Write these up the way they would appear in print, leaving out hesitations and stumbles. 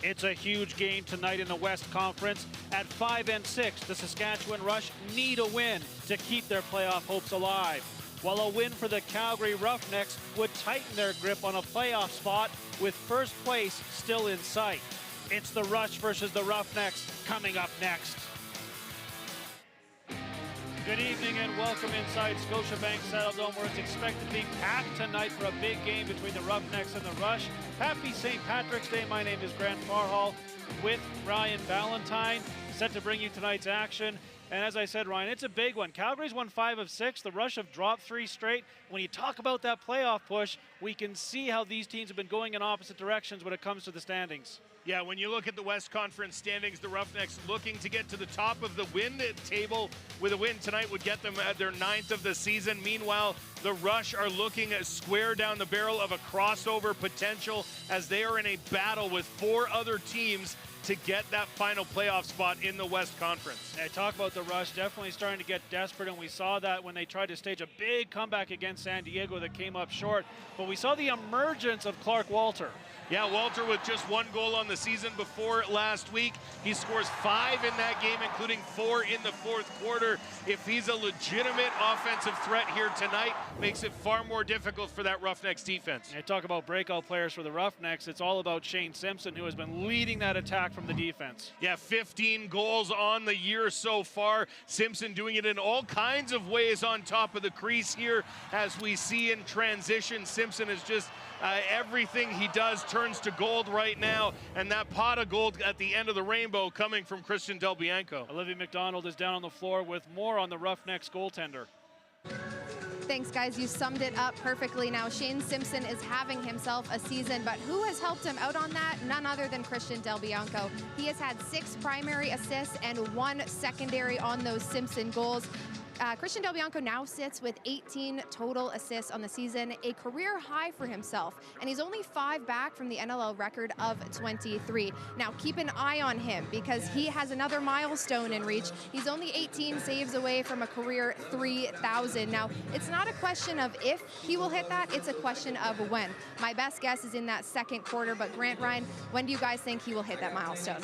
It's a huge game tonight in the West Conference. At 5-6, the Saskatchewan Rush need a win to keep their playoff hopes alive, while a win for the Calgary Roughnecks would tighten their grip on a playoff spot with first place still in sight. It's the Rush versus the Roughnecks coming up next. Good evening and welcome inside Scotiabank Saddledome, where it's expected to be packed tonight for a big game between the Roughnecks and the Rush. Happy St. Patrick's Day. My name is Grant Farhall with Ryan Valentine, set to bring you tonight's action. And as I said, Ryan, it's a big one. Calgary's won 5 of 6. The Rush have dropped 3 straight. When you talk about that playoff push, we can see how these teams have been going in opposite directions when it comes to the standings. Yeah, when you look at the West Conference standings, the Roughnecks looking to get to the top of the win table with a win tonight would get them at their 9th of the season. Meanwhile, the Rush are looking square down the barrel of a crossover potential as they are in a battle with 4 other teams to get that final playoff spot in the West Conference. Yeah, talk about the Rush definitely starting to get desperate, and we saw that when they tried to stage a big comeback against San Diego that came up short. But we saw the emergence of Clark Walter. Yeah, Walter with just 1 goal on the season before last week. He scores 5 in that game, including 4 in the 4th quarter. If he's a legitimate offensive threat here tonight, makes it far more difficult for that Roughnecks defense. And talk about breakout players for the Roughnecks. It's all about Shane Simpson, who has been leading that attack from the defense. Yeah, 15 goals on the year so far. Simpson doing it in all kinds of ways on top of the crease here. As we see in transition, Simpson is just everything he does turns to gold right now, and that pot of gold at the end of the rainbow coming from Christian Del Bianco. Olivia McDonald is down on the floor with more on the Roughnecks goaltender. Thanks, guys. You summed it up perfectly. Now, Shane Simpson is having himself a season, but who has helped him out on that? None other than Christian Del Bianco. He has had 6 primary assists and 1 secondary on those Simpson goals. Christian Del Bianco now sits with 18 total assists on the season, a career high for himself, and he's only 5 back from the NLL record of 23. Now, keep an eye on him because he has another milestone in reach. He's only 18 saves away from a career 3,000. Now, it's not a question of if he will hit that, it's a question of when. My best guess is in that 2nd quarter, but Grant, Ryan, when do you guys think he will hit that milestone?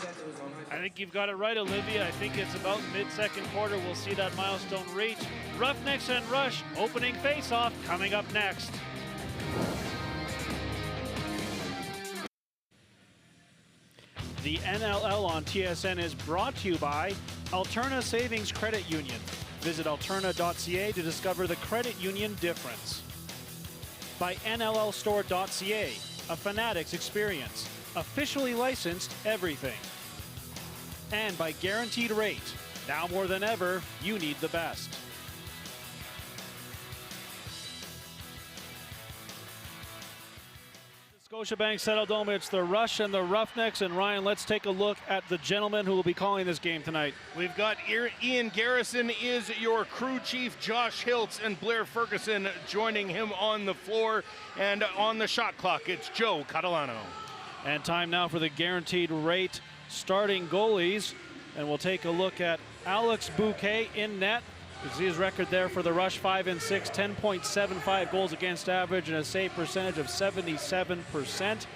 I think you've got it right, Olivia. I think it's about mid-2nd quarter we'll see that milestone reach. Roughnecks and Rush opening face-off coming up next. The NLL on TSN is brought to you by Alterna Savings Credit Union. Visit alterna.ca to discover the credit union difference. By NLLstore.ca, a Fanatics experience. Officially licensed everything. And by Guaranteed Rate. Now more than ever, you need the best. Scotiabank Saddledome, it's the Rush and the Roughnecks. And Ryan, let's take a look at the gentlemen who will be calling this game tonight. We've got Ian Garrison is your crew chief, Josh Hiltz and Blair Ferguson joining him on the floor. And on the shot clock, it's Joe Catalano. And time now for the Guaranteed Rate starting goalies. And we'll take a look at Alex Bouquet in net. You see his record there for the Rush, 5-6, 10.75 goals against average and a save percentage of 77%.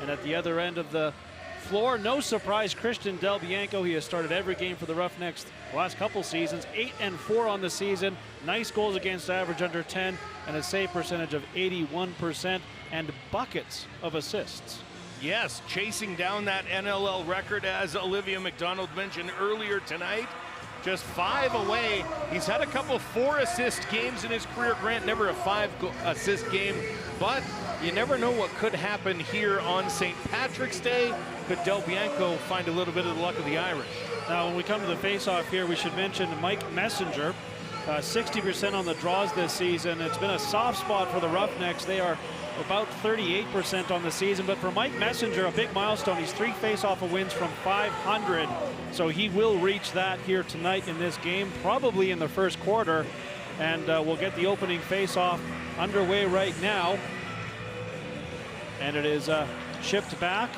And at the other end of the floor, no surprise, Christian Del Bianco. He has started every game for the Roughnecks the last couple seasons, 8-4 on the season. Nice goals against average under 10 and a save percentage of 81% and buckets of assists. Yes, chasing down that NLL record, as Olivia McDonald mentioned earlier tonight. Just 5 away. He's had a couple 4-assist games in his career. Grant, never a 5-assist game, but you never know what could happen here on St. Patrick's Day. Could Del Bianco find a little bit of the luck of the Irish? Now, when we come to the face-off here, we should mention Mike Messenger. 60% on the draws this season. It's been a soft spot for the Roughnecks. They are about 38% on the season, but for Mike Messenger, a big milestone. He's 3 face-off wins from 500, so he will reach that here tonight in this game, probably in the 1st quarter, and we'll get the opening face-off underway right now, and it is chipped back,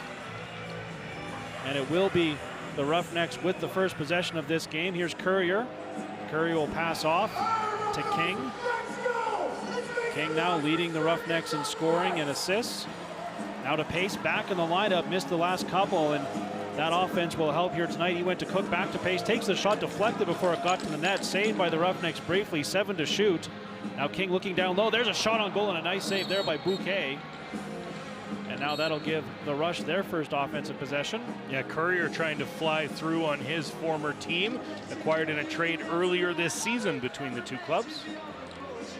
and it will be the Roughnecks with the first possession of this game. Here's Courier. Courier will pass off to King. King now leading the Roughnecks in scoring and assists. Now to Pace, back in the lineup, missed the last couple, and that offense will help here tonight. He went to Cook, back to Pace, takes the shot, deflected before it got to the net, saved by the Roughnecks briefly, 7 to shoot. Now King looking down low, there's a shot on goal and a nice save there by Bouquet. And now that'll give the Rush their first offensive possession. Yeah, Courier trying to fly through on his former team, acquired in a trade earlier this season between the two clubs.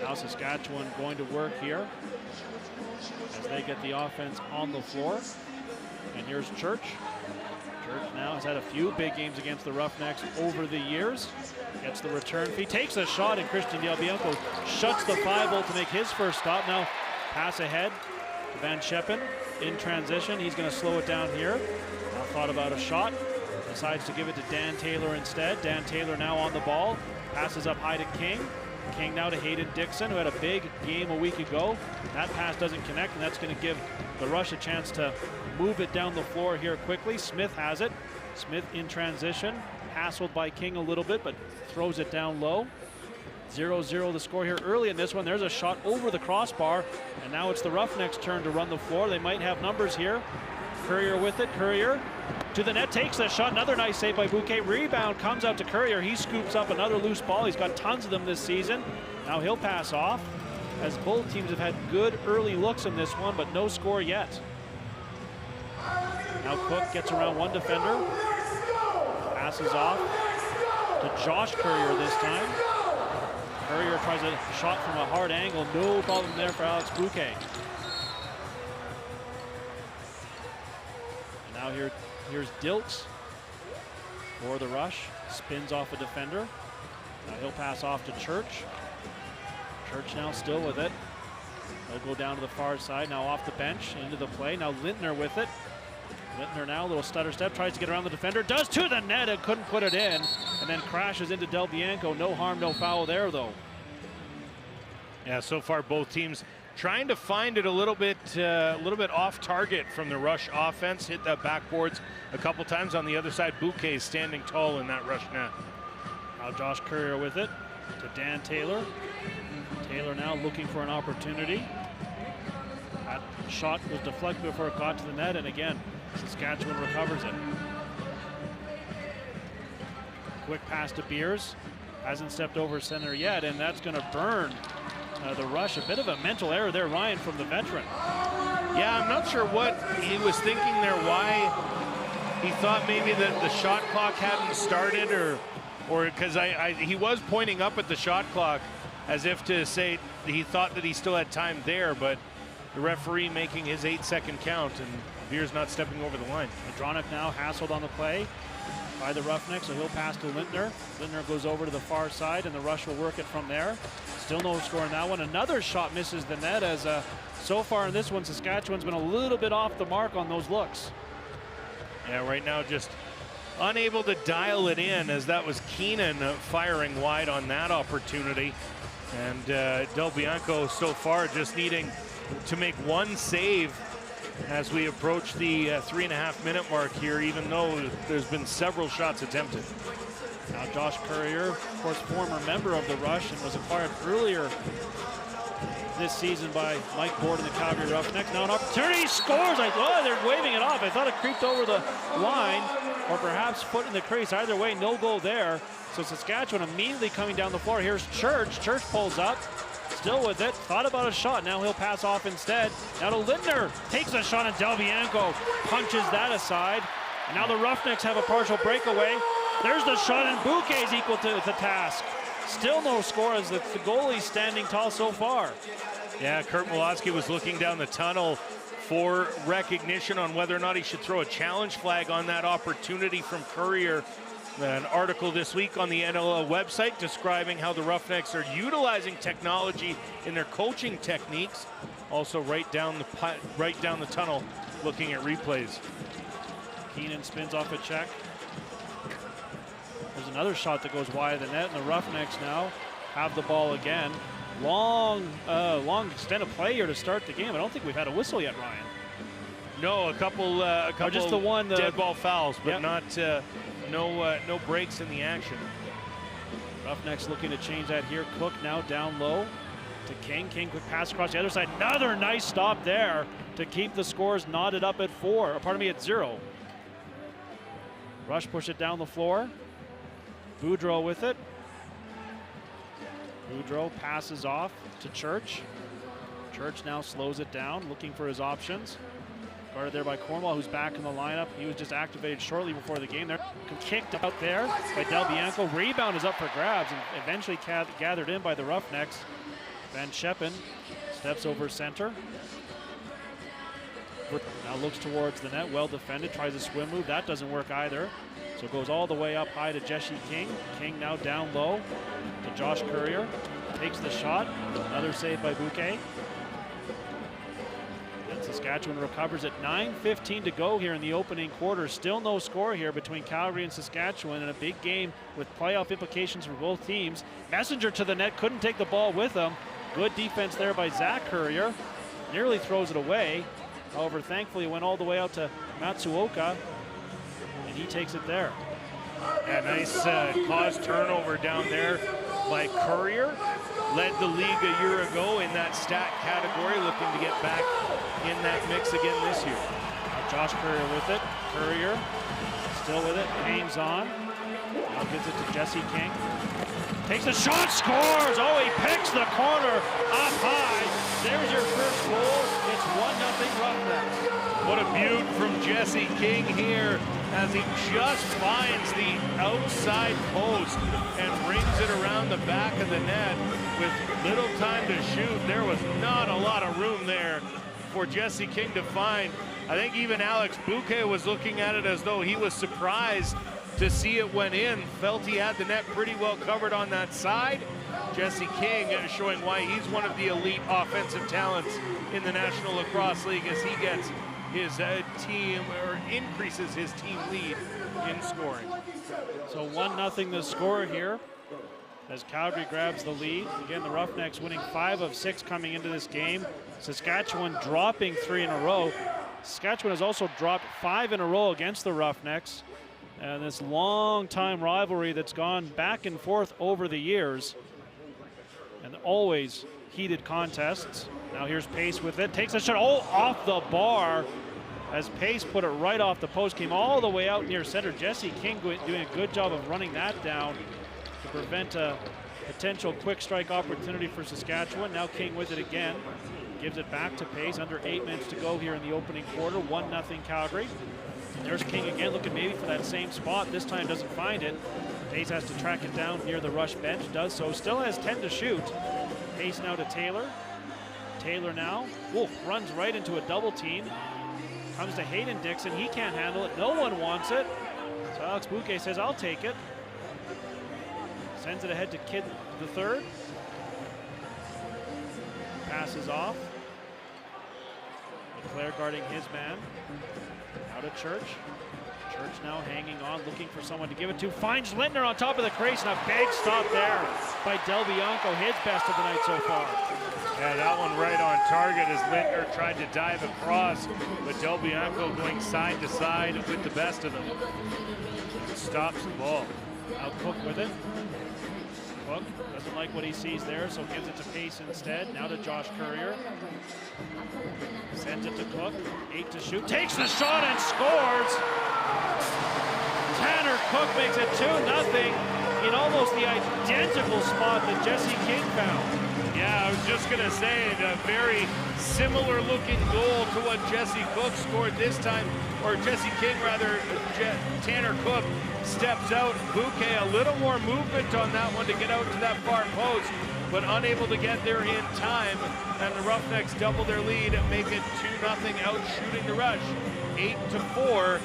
Now Saskatchewan going to work here as they get the offense on the floor. And here's Church. Church now has had a few big games against the Roughnecks over the years. Gets the return fee, takes a shot, and Christian Del Bianco shuts the 5-0 to make his first stop. Now pass ahead to Van Scheppen in transition. He's going to slow it down here. Now thought about a shot. Decides to give it to Dan Taylor instead. Dan Taylor now on the ball. Passes up high to King. King now to Hayden Dixon, who had a big game a week ago. That pass doesn't connect, and that's going to give the Rush a chance to move it down the floor here quickly. Smith has it. Smith in transition. Hassled by King a little bit, but throws it down low. 0-0 the score here early in this one. There's a shot over the crossbar, and now it's the Roughnecks' turn to run the floor. They might have numbers here. Courier with it. Courier to the net, takes the shot. Another nice save by Bouquet. Rebound comes out to Courier. He scoops up another loose ball. He's got tons of them this season. Now he'll pass off, as both teams have had good early looks in this one, but no score yet. Now Cook gets around one defender. Passes off to Josh Courier this time. Courier tries a shot from a hard angle. No problem there for Alex Bouquet. And now here's Dilks for the Rush. Spins off a defender. Now he'll pass off to Church. Church now still with it. They'll go down to the far side. Now off the bench, into the play. Now Lintner with it. Lintner now, a little stutter step, tries to get around the defender, does to the net and couldn't put it in, and then crashes into Del Bianco. No harm, no foul there, though. Yeah, so far both teams trying to find it a little bit off target from the Rush offense. Hit the backboards a couple times. On the other side, Bouquet standing tall in that Rush net. Now Josh Courier with it to Dan Taylor. Taylor now looking for an opportunity. That shot was deflected before it got to the net, and again, Saskatchewan recovers it. Quick pass to Beers. Hasn't stepped over center yet, and that's going to burn the Rush. A bit of a mental error there, Ryan, from the veteran. Yeah, I'm not sure what he was thinking there, why he thought maybe that the shot clock hadn't started, or because he was pointing up at the shot clock as if to say he thought that he still had time there, but the referee making his 8-second count, and Beers not stepping over the line. Madronic now hassled on the play by the Roughnecks, so he'll pass to Lintner. Lintner goes over to the far side, and the Rush will work it from there. Still no score in that one. Another shot misses the net, as so far in this one, Saskatchewan's been a little bit off the mark on those looks. Yeah, right now just unable to dial it in, as that was Keenan firing wide on that opportunity. And Del Bianco so far just needing to make one save as we approach the 3.5-minute mark here, even though there's been several shots attempted. Now Josh Courier, of course, former member of the Rush and was acquired earlier this season by Mike Board and the Calgary Roughnecks. Now an opportunity, scores! They're waving it off. I thought it creeped over the line, or perhaps foot in the crease. Either way, no goal there. So Saskatchewan immediately coming down the floor. Here's Church. Church pulls up. Still with it, thought about a shot, now he'll pass off instead. Now to Lintner, takes a shot, and Del Bianco punches that aside. And now the Roughnecks have a partial breakaway. There's the shot, and Bouquet's equal to the task. Still no score, as the goalie's standing tall so far. Yeah, Kurt Molotsky was looking down the tunnel for recognition on whether or not he should throw a challenge flag on that opportunity from Courier. An article this week on the NLL website describing how the Roughnecks are utilizing technology in their coaching techniques. Also right down the tunnel, looking at replays. Keenan spins off a check. There's another shot that goes wide of the net, and the Roughnecks now have the ball again. Long extended play here to start the game. I don't think we've had a whistle yet, Ryan. No, a couple just the one dead ball fouls, but yep. not no breaks in the action. Roughnecks looking to change that here. Cook now down low to King. King, quick pass across the other side. Another nice stop there. to keep the scores knotted up at 0. Rush push it down the floor. Boudreau with it. Boudreau passes off to Church. Church now slows it down, looking for his options. Guarded there by Cornwall, who's back in the lineup. He was just activated shortly before the game. They're kicked out there by Del Bianco. Rebound is up for grabs and eventually gathered in by the Roughnecks. Van Scheppen steps over center. Now looks towards the net, well defended, tries a swim move. That doesn't work either. So it goes all the way up high to Jesse King. King now down low to Josh Courier. Takes the shot. Another save by Bouquet. And Saskatchewan recovers at 9:15 to go here in the opening quarter. Still no score here between Calgary and Saskatchewan in a big game with playoff implications for both teams. Messenger to the net, couldn't take the ball with him. Good defense there by Zach Courier. Nearly throws it away. However, thankfully it went all the way out to Matsuoka, and he takes it there. A nice cause turnover down there by Courier. Led the league a year ago in that stat category, looking to get back in that mix again this year. Josh Courier with it. Courier still with it, hangs on. Now gives it to Jesse King. Takes a shot, scores! Oh, he picks the corner up high. There's your first goal. It's 1-0 Roughnecks. What a beaut from Jesse King here as he just finds the outside post and rings it around the back of the net with little time to shoot. There was not a lot of room there for Jesse King to find. I think even Alex Bouquet was looking at it as though he was surprised to see it went in. Felt he had the net pretty well covered on that side. Jesse King showing why he's one of the elite offensive talents in the National Lacrosse League as he gets his team, or increases his team lead in scoring. So 1-0 the score here as Calgary grabs the lead. Again, the Roughnecks winning 5 of 6 coming into this game. Saskatchewan dropping 3 in a row. Saskatchewan has also dropped 5 in a row against the Roughnecks. And this long-time rivalry that's gone back and forth over the years. And always heated contests. Now here's Pace with it. Takes a shot. Oh, off the bar. As Pace put it right off the post. Came all the way out near center. Jesse King doing a good job of running that down to prevent a potential quick strike opportunity for Saskatchewan. Now King with it again. Gives it back to Pace. Under 8 minutes to go here in the opening quarter. 1-0 Calgary. There's King again, looking maybe for that same spot. This time doesn't find it. Pace has to track it down near the Rush bench. Does so. Still has 10 to shoot. Pace now to Taylor. Taylor now. Wolf runs right into a double team. Comes to Hayden Dixon. He can't handle it. No one wants it. So Alex Bouquet says, I'll take it. Sends it ahead to Kidd the third. Passes off. Leclaire guarding his man. Out of Church. Church now hanging on, looking for someone to give it to. Finds Lintner on top of the crease, and a big stop there by Del Bianco, his best of the night so far. Yeah, that one right on target as Lintner tried to dive across, but Del Bianco going side to side with the best of them. Stops the ball. Now Cook with it. Cook doesn't like what he sees there, so gives it to Pace instead. Now to Josh Courier. Sends it to Cook. 8 to shoot. Takes the shot and scores! Tanner Cook makes it 2-0 in almost the identical spot that Jesse King found. Yeah, I was just going to say, a very similar looking goal to what Jesse Cook scored this time, or Jesse King rather. Tanner Cook steps out. Bouquet a little more movement on that one to get out to that far post, but unable to get there in time. And the Roughnecks double their lead and make it 2-0, out shooting the Rush. 8-4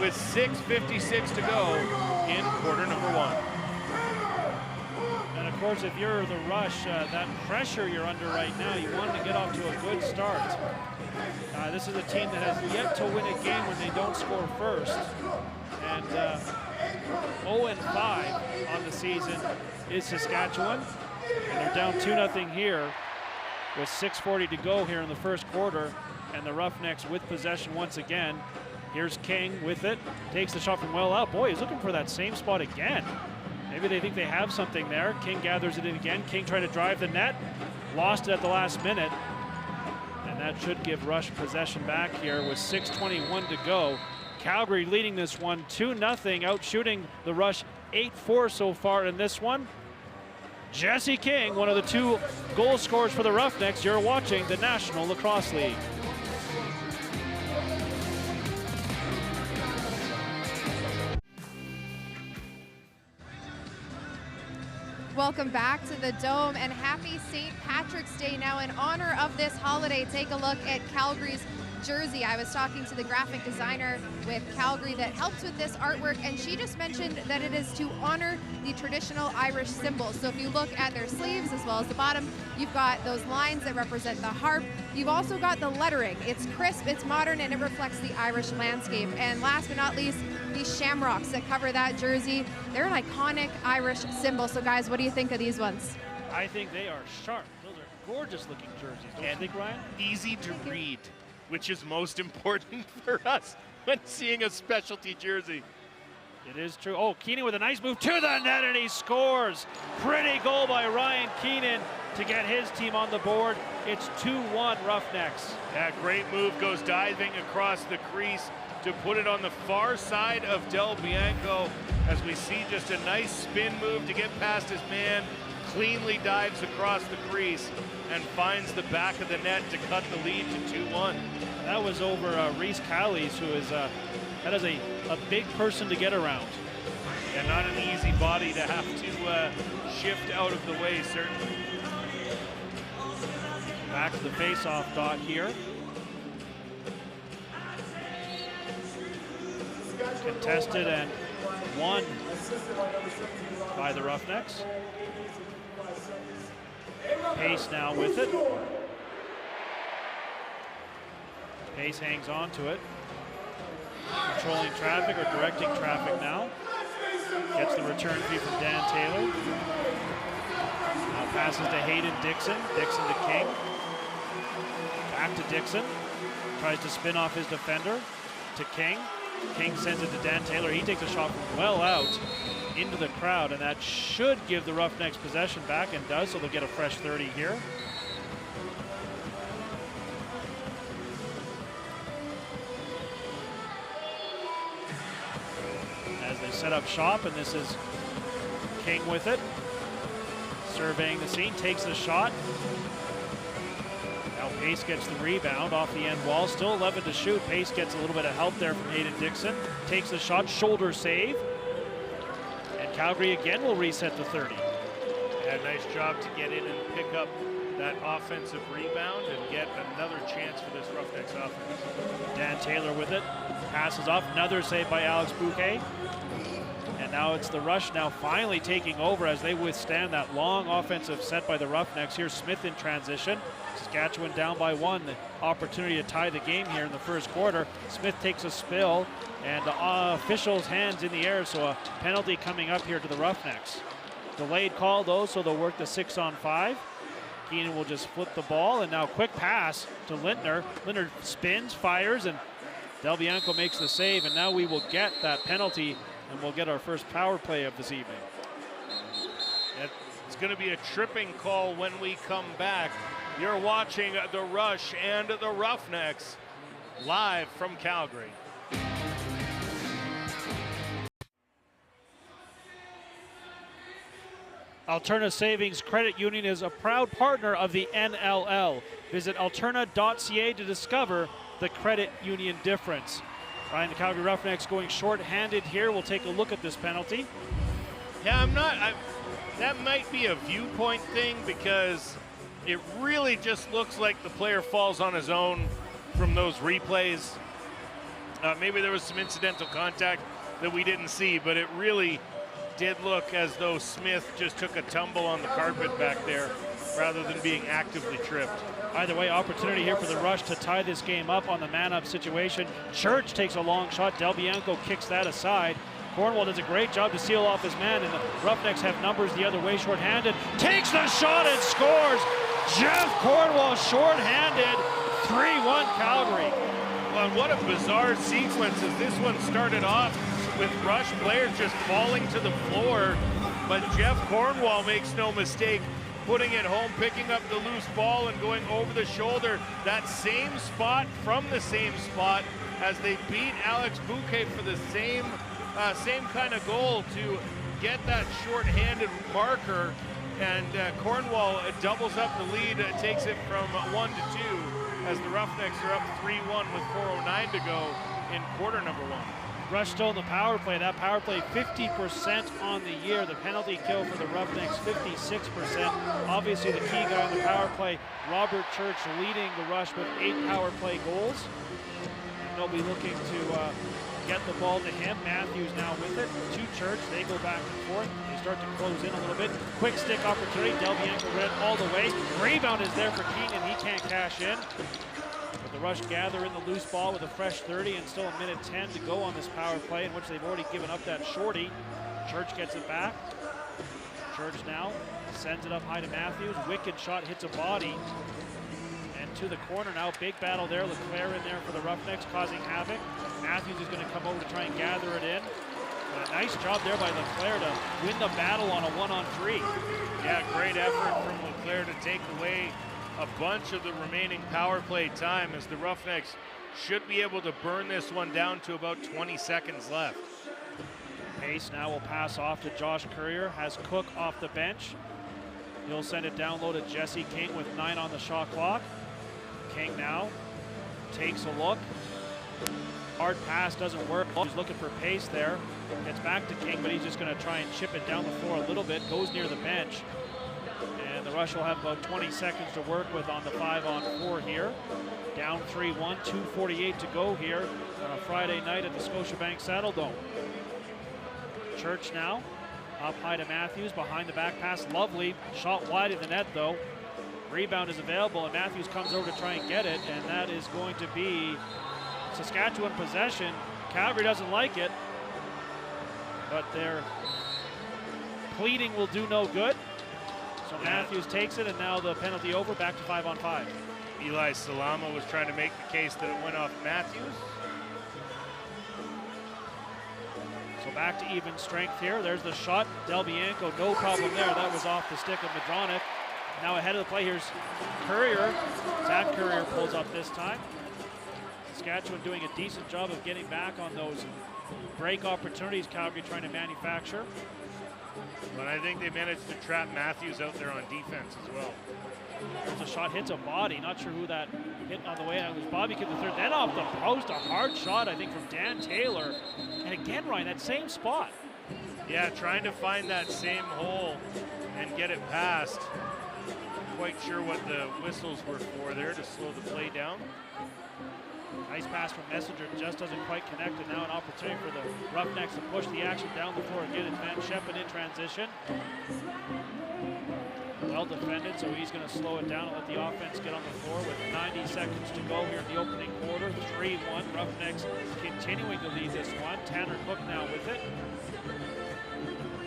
with 6:56 to go in quarter number 1. And of course, if you're the Rush, that pressure you're under right now, you want to get off to a good start. This is a team that has yet to win a game when they don't score first. And 0-5 on the season is Saskatchewan. And they're down 2-0 here with 6:40 to go here in the first quarter. And the Roughnecks with possession once again. Here's King with it. Takes the shot from well out. Boy, he's looking for that same spot again. Maybe they think they have something there. King gathers it in again. King trying to drive the net. Lost it at the last minute. And that should give Rush possession back here with 6:21 to go. Calgary leading this one 2-0, out shooting the Rush 8-4 so far in this one. Jesse King, one of the 2 goal scorers for the Roughnecks. You're watching the National Lacrosse League. Welcome back to the Dome, and happy St. Patrick's Day. Now, in honor of this holiday, take a look at Calgary's jersey. I was talking to the graphic designer with Calgary that helps with this artwork, and she just mentioned that it is to honor the traditional Irish symbols. So if you look at their sleeves as well as the bottom, you've got those lines that represent the harp. You've also got the lettering. It's crisp, it's modern, and it reflects the Irish landscape. And last but not least, these shamrocks that cover that jersey. They're an iconic Irish symbol. So guys, what do you think of these ones? I think they are sharp. Those are gorgeous looking jerseys. Don't you think, Ryan? Easy to read, which is most important for us when seeing a specialty jersey. It is true. Oh, Keenan with a nice move to the net, and he scores. Pretty goal by Ryan Keenan to get his team on the board. It's 2-1 Roughnecks. Yeah, great move, goes diving across the crease to put it on the far side of Del Bianco, as we see just a nice spin move to get past his man, cleanly dives across the crease and finds the back of the net to cut the lead to 2-1. That was over Reese Callies, who is that is a big person to get around. And not an easy body to have to shift out of the way, certainly. Back to the face-off dot here. Contested and won by the Roughnecks. Pace now with it. Pace hangs on to it. Controlling traffic or directing traffic now. Gets the return fee from Dan Taylor. Now passes to Hayden Dixon. Dixon to King. Back to Dixon. Tries to spin off his defender to King. King sends it to Dan Taylor. He takes a shot from well out into the crowd, and that should give the Roughnecks possession back, and does, so they'll get a fresh 30 here. As they set up shop, and this is King with it. Surveying the scene, takes the shot. Now Pace gets the rebound off the end wall. Still 11 to shoot. Pace gets a little bit of help there from Hayden Dixon. Takes the shot, shoulder save. And Calgary again will reset to 30. Yeah, nice job to get in and pick up that offensive rebound and get another chance for this Roughnecks offense. Dan Taylor with it. Passes off. Another save by Alex Bouquet. And now it's the Rush now finally taking over as they withstand that long offensive set by the Roughnecks. Here's Smith in transition. Saskatchewan down by 1. The opportunity to tie the game here in the first quarter. Smith takes a spill, and the officials' hands in the air, so a penalty coming up here to the Roughnecks. Delayed call though, so they'll work the 6-on-5. Keenan will just flip the ball, and now quick pass to Lintner. Lintner spins, fires, and Del Bianco makes the save, and now we will get that penalty, and we'll get our first power play of this evening. It's going to be a tripping call when we come back. You're watching the Rush and the Roughnecks live from Calgary. Alterna Savings Credit Union is a proud partner of the NLL. Visit alterna.ca to discover the credit union difference. Ryan, the Calgary Roughnecks going short-handed here. We'll take a look at this penalty. Yeah, that might be a viewpoint thing, because it really just looks like the player falls on his own from those replays. Maybe there was some incidental contact that we didn't see, but it really did look as though Smith just took a tumble on the carpet back there rather than being actively tripped. Either way, opportunity here for the Rush to tie this game up on the man-up situation. Church takes a long shot. Del Bianco kicks that aside. Cornwall does a great job to seal off his man, and the Roughnecks have numbers the other way, shorthanded. Takes the shot and scores! Jeff Cornwall shorthanded, 3-1 Calgary. Well, what a bizarre sequence as this one started off with Rush players just falling to the floor, but Jeff Cornwall makes no mistake, putting it home, picking up the loose ball and going over the shoulder. That same spot from the same spot as they beat Alex Bouquet for the same kind of goal to get that short-handed marker. And Cornwall doubles up the lead, takes it from 1 to 2 as the Roughnecks are up 3-1 with 4:09 to go in quarter number 1. Rush still in the power play. That power play 50% on the year. The penalty kill for the Roughnecks 56%. Obviously the key guy on the power play, Robert Church, leading the Rush with 8 power play goals. And they'll be looking to get the ball to him. Matthews now with it to Church. They go back and forth. They start to close in a little bit. Quick stick opportunity. Del Bianco read all the way. Rebound is there for Keenan. He can't cash in. But the Rush gather in the loose ball with a fresh 30 and still a minute 10 to go on this power play, in which they've already given up that shorty. Church gets it back. Church now sends it up high to Matthews. Wicked shot hits a body. And to the corner now. Big battle there. Leclerc in there for the Roughnecks, causing havoc. Matthews is going to come over to try and gather it in. A nice job there by Leclerc to win the battle on a 1-on-3. Yeah, great effort from Leclerc to take away a bunch of the remaining power play time, as the Roughnecks should be able to burn this one down to about 20 seconds left. Pace now will pass off to Josh Courier, has Cook off the bench. He'll send it down low to Jesse King with 9 on the shot clock. King now takes a look. Hard pass doesn't work. He's looking for pace there. Gets back to King, but he's just going to try and chip it down the floor a little bit. Goes near the bench. And the Rush will have about 20 seconds to work with on the 5-on-4 here. Down 3-1, 2:48 to go here on a Friday night at the Scotiabank Saddledome. Church now, up high to Matthews, behind the back pass, lovely. Shot wide of the net though. Rebound is available and Matthews comes over to try and get it, and that is going to be Saskatchewan possession. Calgary doesn't like it, but their pleading will do no good. So Matthews takes it, and now the penalty over, back to 5-on-5. Eli Salama was trying to make the case that it went off Matthews. So back to even strength here. There's the shot. Del Bianco, no problem there. That was off the stick of Madronic. Now ahead of the play, here's Courier. Zach Courier pulls up this time. Saskatchewan doing a decent job of getting back on those break opportunities Calgary trying to manufacture. But I think they managed to trap Matthews out there on defense as well. There's a shot, hits a body. Not sure who that hit on the way out. It was Bobby Kidd the third. Then off the post, a hard shot, I think, from Dan Taylor. And again, Ryan, that same spot. Yeah, trying to find that same hole and get it past. Quite sure what the whistles were for there to slow the play down. Nice pass from Messenger, just doesn't quite connect, and now an opportunity for the Roughnecks to push the action down the floor again. It's Van Scheppen in transition. Well defended, so he's going to slow it down and let the offense get on the floor with 90 seconds to go here in the opening quarter. 3-1, Roughnecks continuing to lead this one. Tanner Cook now with it.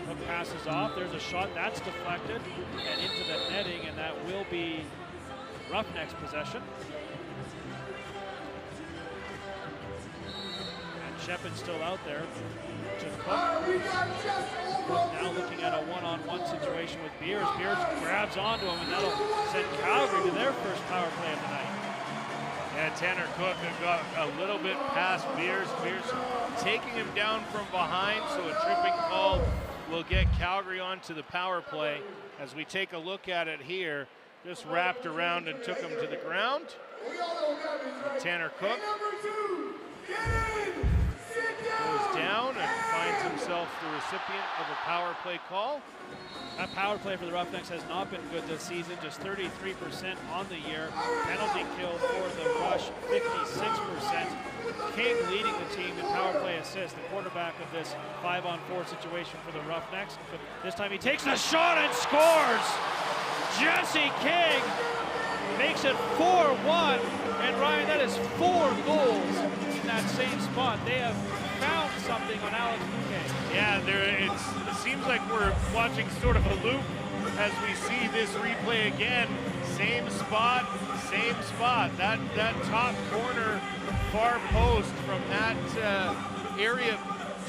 Cook passes off, there's a shot, that's deflected and into the netting, and that will be Roughnecks possession. Shepard's still out there to Cook. Cook now looking at a one-on-one situation with Beers. Beers grabs onto him, and that'll send Calgary to their first power play of the night. Yeah, Tanner Cook got a little bit past Beers. Beers taking him down from behind, so a tripping call will get Calgary onto the power play. As we take a look at it here, just wrapped around and took him to the ground. Tanner Cook goes down and finds himself the recipient of a power play call. That power play for the Roughnecks has not been good this season, just 33% on the year. Penalty kill for the Rush, 56%. King leading the team in power play assists, the quarterback of this 5-on-4 situation for the Roughnecks. But this time he takes the shot and scores! Jesse King makes it 4-1, and Ryan, that is 4 goals in that same spot. They have found something on Alex Bouquet. Yeah, it seems like we're watching sort of a loop as we see this replay again. Same spot, same spot. That top corner, far post from that area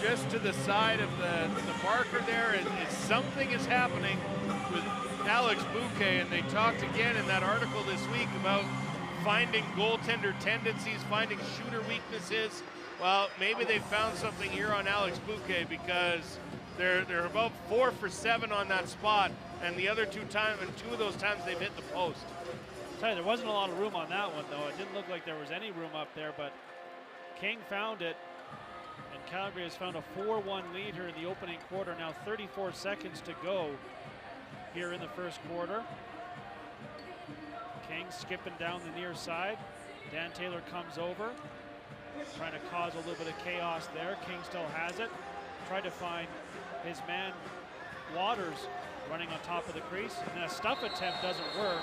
just to the side of the marker there. Something is happening with Alex Bouquet, and they talked again in that article this week about finding goaltender tendencies, finding shooter weaknesses. Well, maybe they found something here on Alex Bouquet, because they're about 4 for 7 on that spot, and the other two of those times they've hit the post. I'll tell you, there wasn't a lot of room on that one, though. It didn't look like there was any room up there, but King found it, and Calgary has found a 4-1 lead here in the opening quarter. Now 34 seconds to go here in the first quarter. King skipping down the near side. Dan Taylor comes over, trying to cause a little bit of chaos there. King still has it. Tried to find his man Waters running on top of the crease, and a stuff attempt doesn't work.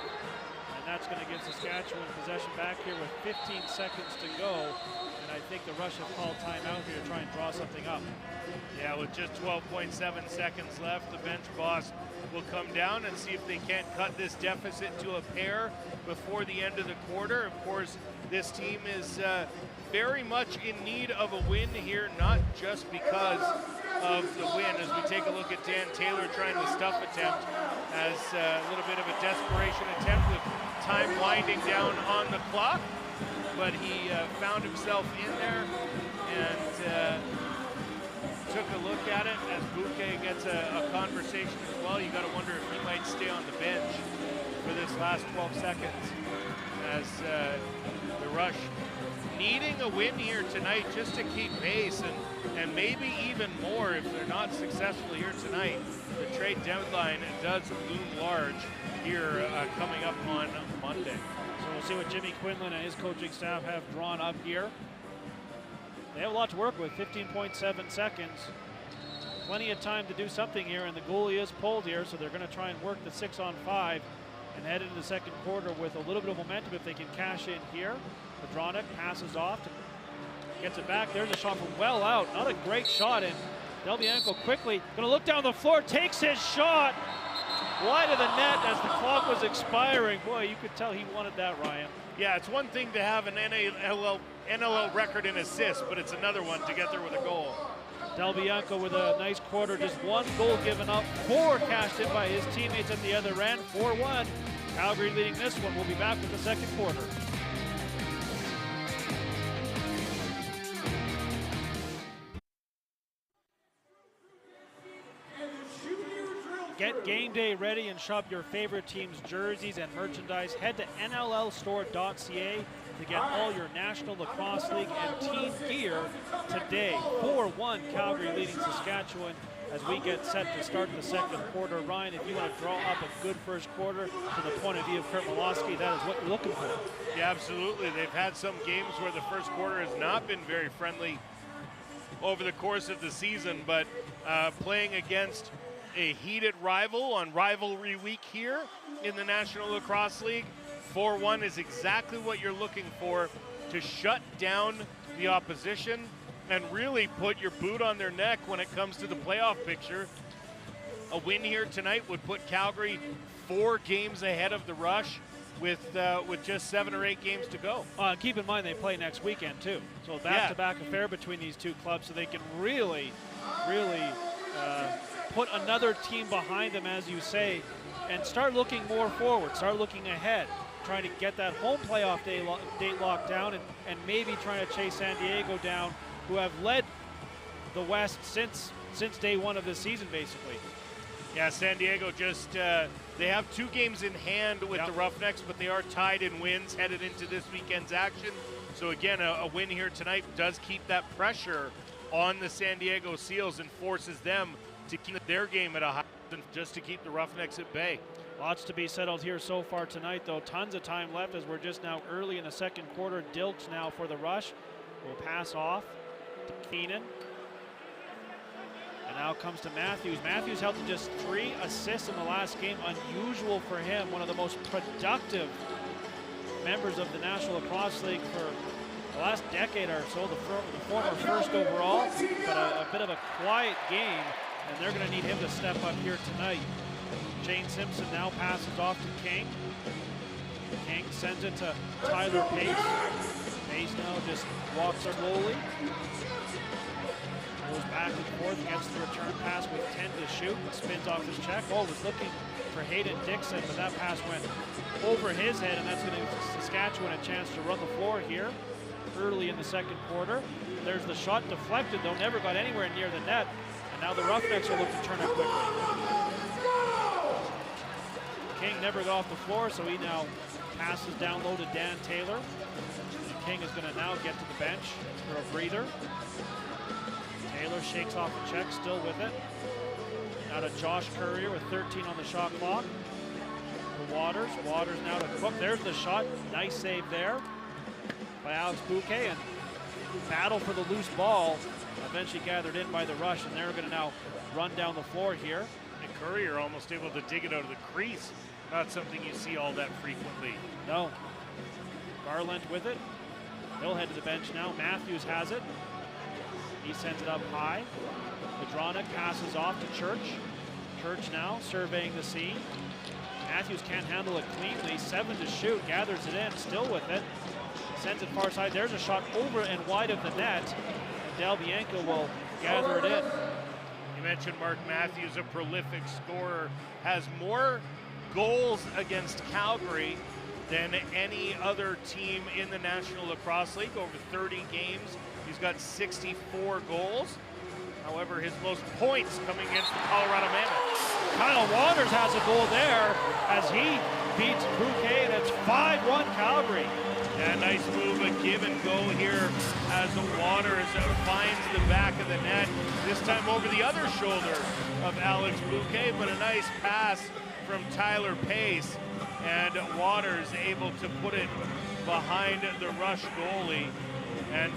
And that's going to give Saskatchewan possession back here with 15 seconds to go. And I think the Rush have called timeout here to try and draw something up. Yeah, with just 12.7 seconds left, the bench boss will come down and see if they can't cut this deficit to a pair before the end of the quarter. Of course, this team is very much in need of a win here, not just because of the win. As we take a look at Dan Taylor trying the stuff attempt as a little bit of a desperation attempt with time winding down on the clock, but he found himself in there and took a look at it. As Bouquet gets a conversation as well, you got to wonder if he might stay on the bench for this last 12 seconds, as the Rush needing a win here tonight just to keep pace, and maybe even more if they're not successful here tonight. The trade deadline does loom large here coming up on Monday. So we'll see what Jimmy Quinlan and his coaching staff have drawn up here. They have a lot to work with, 15.7 seconds. Plenty of time to do something here, and the goalie is pulled here, so they're going to try and work the 6-on-5 and head into the second quarter with a little bit of momentum if they can cash in here. Roughnecks passes off, gets it back. There's a shot from well out. Not a great shot, and Delbianco quickly going to look down the floor, takes his shot wide of the net as the clock was expiring. Boy, you could tell he wanted that, Ryan. Yeah, it's one thing to have an NLL record in assists, but it's another one to get there with a goal. Delbianco with a nice quarter, just 1 goal given up, 4 cashed in by his teammates at the other end, 4-1. Calgary leading this one. We'll be back with the second quarter. Get game day ready and shop your favorite team's jerseys and merchandise. Head to NLLstore.ca to get all your National Lacrosse League and team gear today. 4-1 Calgary leading Saskatchewan as we get set to start the second quarter. Ryan, if you want to draw up a good first quarter to the point of view of Kurt Malosky, that is what you're looking for. Yeah, absolutely. They've had some games where the first quarter has not been very friendly over the course of the season, but playing against a heated rival on rivalry week here in the National Lacrosse League, 4-1 is exactly what you're looking for to shut down the opposition and really put your boot on their neck when it comes to the playoff picture. A win here tonight would put Calgary 4 games ahead of the Rush with just 7 or 8 games to go. Keep in mind they play next weekend too, so back-to-back affair between these two clubs, so they can really put another team behind them, as you say, and start looking more forward, start looking ahead, trying to get that home playoff date locked down, and maybe trying to chase San Diego down, who have led the West since day one of this season, basically. Yeah, San Diego just, they have 2 games in hand with the Roughnecks, but they are tied in wins headed into this weekend's action. So again, a win here tonight does keep that pressure on the San Diego Seals and forces them to keep their game at a high, just to keep the Roughnecks at bay. Lots to be settled here so far tonight, though. Tons of time left as we're just now early in the second quarter. Dilch now for the Rush will pass off to Keenan. And now comes to Matthews. Matthews held to just 3 assists in the last game. Unusual for him. One of the most productive members of the National Lacrosse League for the last decade or so. The former first overall, but a bit of a quiet game. And they're going to need him to step up here tonight. Shane Simpson now passes off to King. King sends it to Tyler Pace. Pace now just walks slowly. Goes back and forth, gets the return pass with 10 to shoot. Spins off his check. Oh, was looking for Hayden Dixon, but that pass went over his head, and that's going to give Saskatchewan a chance to run the floor here early in the second quarter. There's the shot deflected, though, never got anywhere near the net, and now the Roughnecks will look to turn it quickly. King never got off the floor, so he now passes down low to Dan Taylor. King is going to now get to the bench for a breather. Taylor shakes off the check, still with it. Now to Josh Courier with 13 on the shot clock. To Waters. Waters now to Cook. There's the shot. Nice save there by Alex Bouquet. And battle for the loose ball eventually gathered in by the Rush, and they're going to now run down the floor here. And Courier almost able to dig it out of the crease. Not something you see all that frequently. No. Garland with it. He'll head to the bench now. Matthews has it. He sends it up high. Roughnecks passes off to Church. Church now surveying the scene. Matthews can't handle it cleanly. 7 to shoot. Gathers it in. Still with it. Sends it far side. There's a shot over and wide of the net. And Del Bianco will gather it in. You mentioned Mark Matthews, a prolific scorer, has more goals against Calgary than any other team in the National Lacrosse League. Over 30 games, he's got 64 goals. However, his most points coming against the Colorado Mammoth. Kyle Waters has a goal there as he beats Bouquet, and it's 5-1 Calgary. Yeah, nice move, a give and go here as Waters finds the back of the net. This time over the other shoulder of Alex Bouquet, but a nice pass from Tyler Pace. And Waters able to put it behind the Rush goalie. And,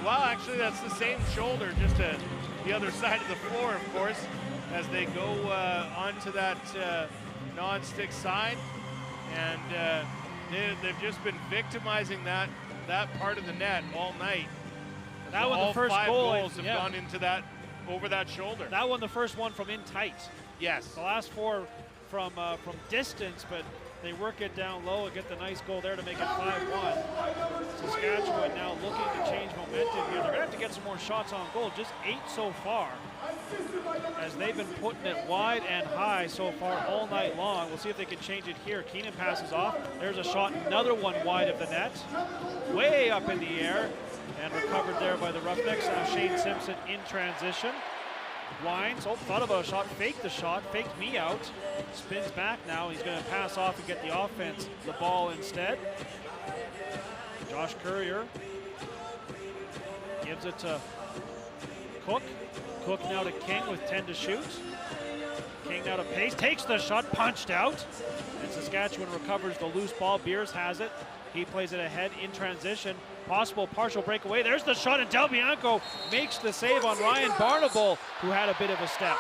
well, actually, that's the same shoulder, just the other side of the floor, of course, as they go onto that non-stick side. And they've just been victimizing that part of the net all night. That one, all the first 5 goal, goals have gone into that, over that shoulder. That one, the first one from in tight. Yes. The last 4 from distance, but they work it down low and get the nice goal there to make it 5-1. Saskatchewan now looking to change momentum here. They're going to have to get some more shots on goal. Just 8 so far, as they've been putting it wide and high so far all night long. We'll see if they can change it here. Keenan passes off. There's a shot, another one wide of the net. Way up in the air and recovered there by the Roughnecks. Now Shane Simpson in transition. Winds, thought about a shot, faked the shot, faked me out. Spins back now. He's going to pass off and get the offense the ball instead. Josh Courier gives it to Cook. Cook now to King with 10 to shoot. King now to Pace, takes the shot, punched out. And Saskatchewan recovers the loose ball. Beers has it. He plays it ahead in transition. Possible partial breakaway. There's the shot, and Del Bianco makes the save on Ryan Barnable, who had a bit of a step.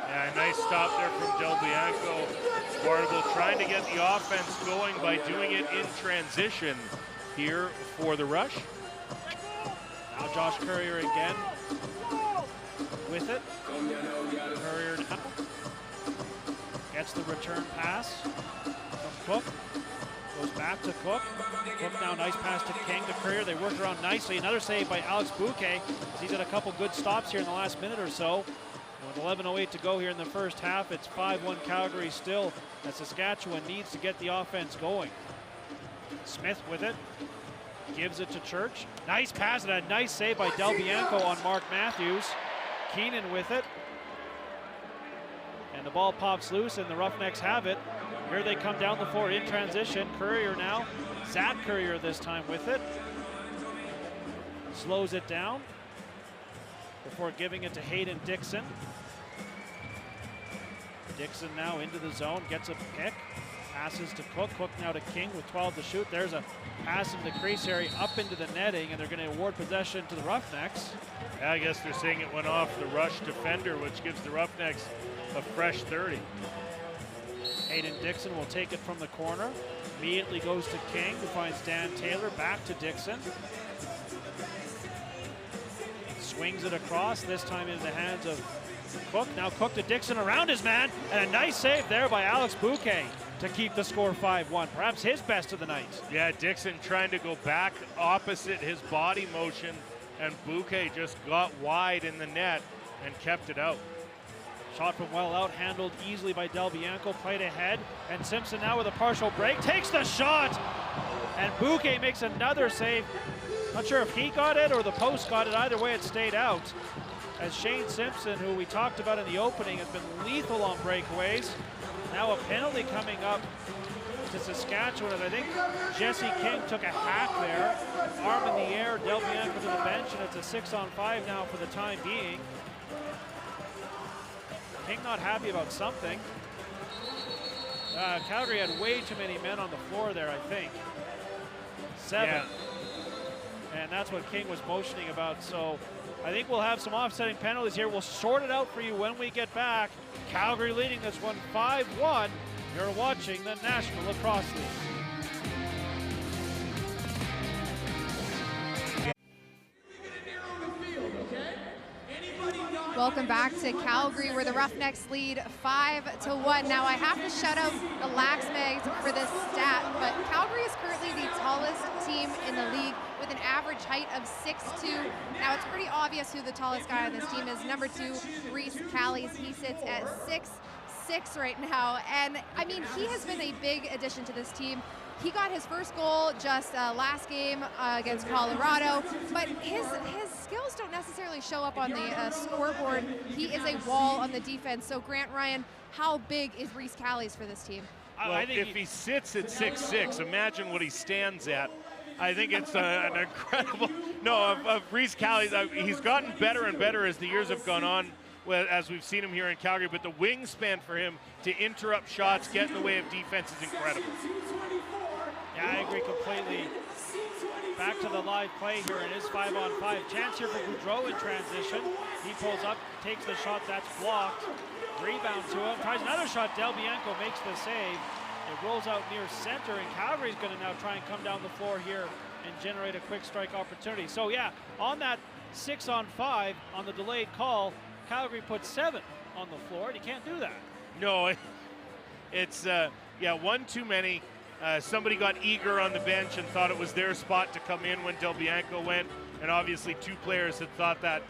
Yeah, nice stop there from Del Bianco. Barnable trying to get the offense going by doing it in transition here for the Rush. Now Josh Courier again with it. Courier now gets the return pass from Cook. Goes back to Cook. Cook now, nice pass to King, to Courier. They work around nicely. Another save by Alex Bouquet, as he's had a couple good stops here in the last minute or so. And with 11:08 to go here in the first half, it's 5-1 Calgary still, as Saskatchewan needs to get the offense going. Smith with it. Gives it to Church. Nice pass and a nice save by Del Bianco on Mark Matthews. Keenan with it. And the ball pops loose, and the Roughnecks have it. Here they come down the floor in transition. Courier now. Zach Courier this time with it. Slows it down before giving it to Hayden Dixon. Dixon now into the zone, gets a pick. Passes to Cook. Cook now to King with 12 to shoot. There's a pass in the crease area up into the netting, and they're going to award possession to the Roughnecks. Yeah, I guess they're saying it went off the Rush defender, which gives the Roughnecks a fresh 30. Hayden Dixon will take it from the corner. Immediately goes to King, who finds Dan Taylor. Back to Dixon. Swings it across, this time into the hands of Cook. Now Cook to Dixon, around his man, and a nice save there by Alex Bouquet to keep the score 5-1. Perhaps his best of the night. Yeah, Dixon trying to go back opposite his body motion, and Bouquet just got wide in the net and kept it out. Shot from well out, handled easily by Del Bianco, played ahead, and Simpson now with a partial break, takes the shot, and Bouquet makes another save. Not sure if he got it or the post got it, either way it stayed out. As Shane Simpson, who we talked about in the opening, has been lethal on breakaways. Now a penalty coming up to Saskatchewan, and I think Jesse King took a hack there. Arm in the air, Del Bianco to the bench, and it's a 6-on-5 now for the time being. King not happy about something. Calgary had way too many men on the floor there, I think. 7. Yeah. And that's what King was motioning about. So I think we'll have some offsetting penalties here. We'll sort it out for you when we get back. Calgary leading this one 5-1. You're watching the National Lacrosse League. Welcome back to Calgary, where the Roughnecks lead 5-1. Now I have to shout out the Lax Mags for this stat, but Calgary is currently the tallest team in the league with an average height of 6'2". Now it's pretty obvious who the tallest guy on this team is. Number 2, Reese Callies. He sits at 6'6" right now, and I mean, he has been a big addition to this team. He got his first goal just last game against Colorado, but his skills don't necessarily show up on the scoreboard. He is a wall on the defense. So Grant Ryan, how big is Reese Callies for this team? Well, I think if he sits at 6'6", imagine what he stands at. I think it's an incredible. No, of Reese Callies, he's gotten better and better as the years have gone on, as we've seen him here in Calgary. But the wingspan for him to interrupt shots, get in the way of defense is incredible. Yeah, I agree completely. Back to the live play here. It is 5-on-5. Chance here for Boudreau in transition. He pulls up, takes the shot, that's blocked. Rebound to him, tries another shot. Del Bianco makes the save. It rolls out near center, and Calgary's going to now try and come down the floor here and generate a quick strike opportunity. So yeah, on that 6-on-5 on the delayed call, Calgary put 7 on the floor, and you can't do that. No, it's yeah, one too many. Somebody got eager on the bench and thought it was their spot to come in when Del Bianco went, and obviously 2 players had thought that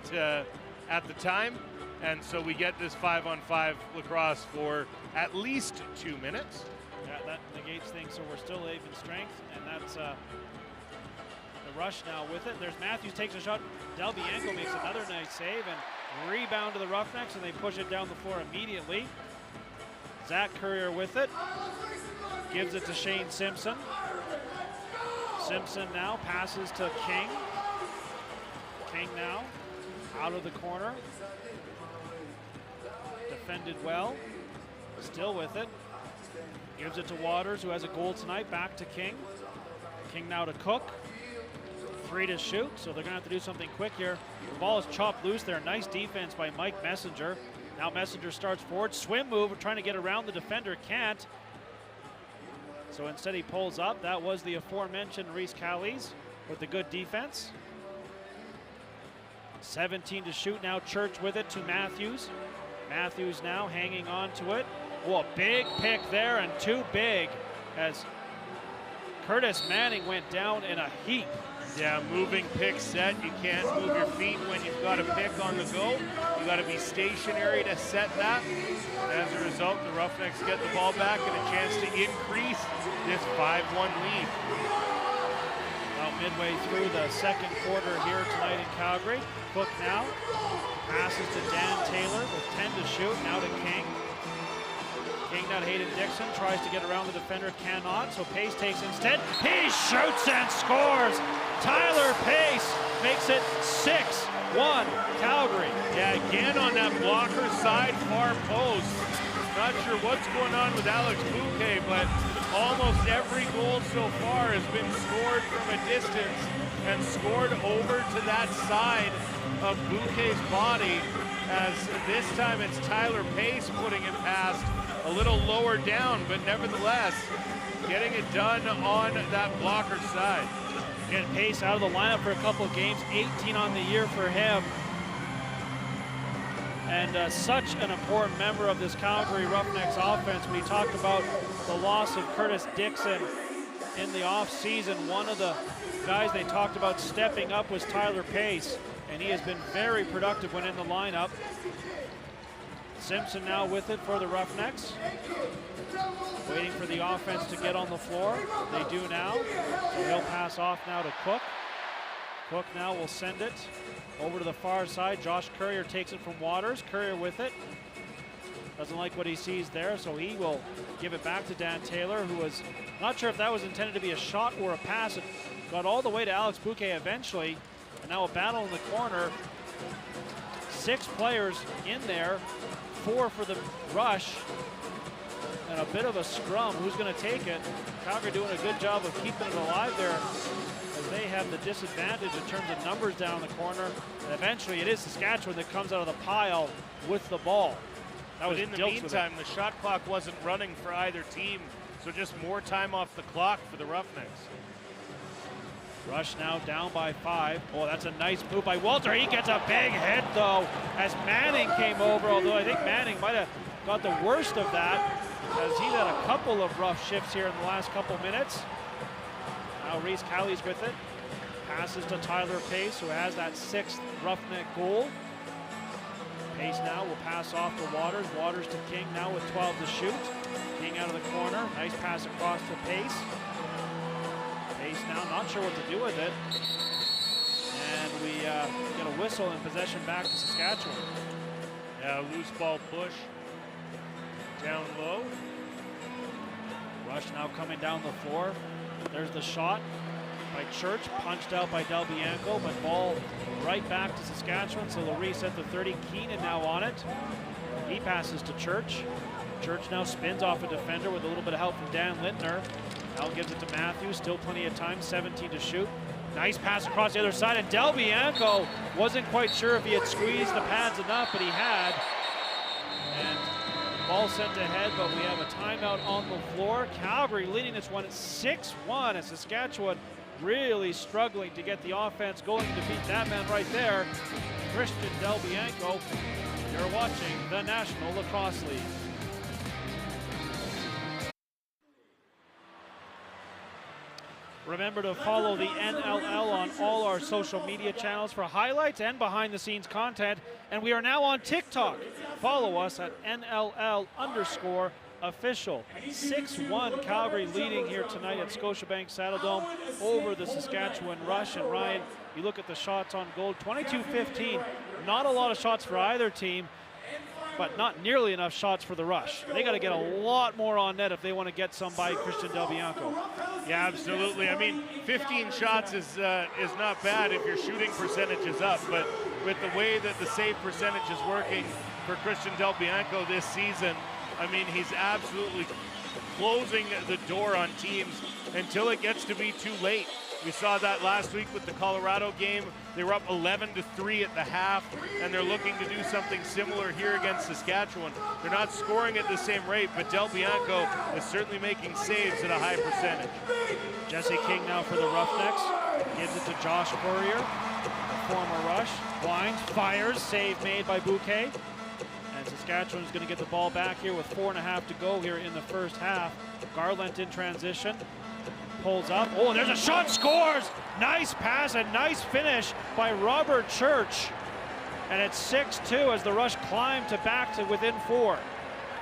at the time, and so we get this 5-on-5 lacrosse for at least 2 minutes. Yeah, that negates things, so we're still even strength, and that's the Rush now with it. There's Matthews, takes a shot. Del Bianco makes another nice save, and rebound to the Roughnecks, and they push it down the floor immediately. Zach Courier with it. Gives it to Shane Simpson. Simpson now passes to King. King now out of the corner. Defended well. Still with it. Gives it to Waters, who has a goal tonight. Back to King. King now to Cook. 3 to shoot, so they're going to have to do something quick here. The ball is chopped loose there. Nice defense by Mike Messenger. Now Messenger starts forward. Swim move, trying to get around the defender. Can't. So instead he pulls up. That was the aforementioned Reese Callies with the good defense. 17 to shoot now. Church with it to Matthews. Matthews now hanging on to it. Oh, a big pick there, and too big as Curtis Manning went down in a heap. Yeah, moving pick set. You can't move your feet when you've got a pick on the go. You got to be stationary to set that. As a result, the Roughnecks get the ball back and a chance to increase this 5-1 lead. Well, midway through the second quarter here tonight in Calgary. Cook now passes to Dan Taylor with 10 to shoot. Now to King. King now to Hayden Dixon, tries to get around the defender, cannot, so Pace takes instead. He shoots and scores! Tyler Pace makes it 6-1 Calgary. Yeah, again on that blocker side, far post. Not sure what's going on with Alex Bouquet, but almost every goal so far has been scored from a distance and scored over to that side of Bouquet's body, as this time it's Tyler Pace putting it past. A little lower down, but nevertheless, getting it done on that blocker side. Again, Pace out of the lineup for a couple of games, 18 on the year for him. And such an important member of this Calgary Roughnecks offense. We talked about the loss of Curtis Dixon in the offseason. One of the guys they talked about stepping up was Tyler Pace, and he has been very productive when in the lineup. Simpson now with it for the Roughnecks. Waiting for the offense to get on the floor. They do now. So he'll pass off now to Cook. Cook now will send it over to the far side. Josh Courier takes it from Waters. Courier with it. Doesn't like what he sees there, so he will give it back to Dan Taylor, who was not sure if that was intended to be a shot or a pass. It got all the way to Alex Bouquet eventually, and now a battle in the corner. 6 players in there, 4 for the Rush, and a bit of a scrum. Who's going to take it? Calgary doing a good job of keeping it alive there, as they have the disadvantage in terms of numbers down the corner. And eventually it is Saskatchewan that comes out of the pile with the ball. That was in the meantime, the shot clock wasn't running for either team, so just more time off the clock for the Roughnecks. Rush now down by 5. Oh, that's a nice move by Walter. He gets a big hit, though, as Manning came over, although I think Manning might have got the worst of that, as he's had a couple of rough shifts here in the last couple minutes. Now Reese Callie's with it. Passes to Tyler Pace, who has that 6th Roughneck goal. Pace now will pass off to Waters. Waters to King now with 12 to shoot. King out of the corner. Nice pass across to Pace. Pace now not sure what to do with it. And we get a whistle and possession back to Saskatchewan. Yeah, loose ball push. Down low. Rush now coming down the floor. There's the shot by Church, punched out by Del Bianco, but ball right back to Saskatchewan, so they'll reset the 30. Keenan now on it. He passes to Church. Church now spins off a defender with a little bit of help from Dan Lintner. Now gives it to Matthews, still plenty of time, 17 to shoot. Nice pass across the other side, and Del Bianco wasn't quite sure if he had squeezed the pads enough, but he had. And ball sent ahead, but we have a timeout on the floor. Calgary leading this one at 6-1, as Saskatchewan really struggling to get the offense going to beat that man right there, Christian Del Bianco. You're watching the National Lacrosse League. Remember to follow the NLL on all our social media channels for highlights and behind-the-scenes content. And we are now on TikTok. Follow us at NLL_official. 6-1 Calgary leading here tonight at Scotiabank Saddledome over the Saskatchewan Rush. And Ryan, you look at the shots on goal, 22-15. Not a lot of shots for either team, but not nearly enough shots for the Rush. They got to get a lot more on net if they want to get some by Christian Del Bianco. Yeah, absolutely. I mean, 15 shots is not bad if your shooting percentage is up, but with the way that the save percentage is working for Christian Del Bianco this season, I mean, he's absolutely closing the door on teams until it gets to be too late. We saw that last week with the Colorado game. They were up 11-3 at the half, and they're looking to do something similar here against Saskatchewan. They're not scoring at the same rate, but Del Bianco is certainly making saves at a high percentage. Jesse King now for the Roughnecks. Gives it to Josh Courier, the former Rush. Winds, fires, save made by Bouquet. And Saskatchewan's going to get the ball back here with 4.5 to go here in the first half. Garland in transition. Pulls up. Oh, and there's a shot, scores! Nice pass and nice finish by Robert Church. And it's 6-2 as the Rush climb back to within 4.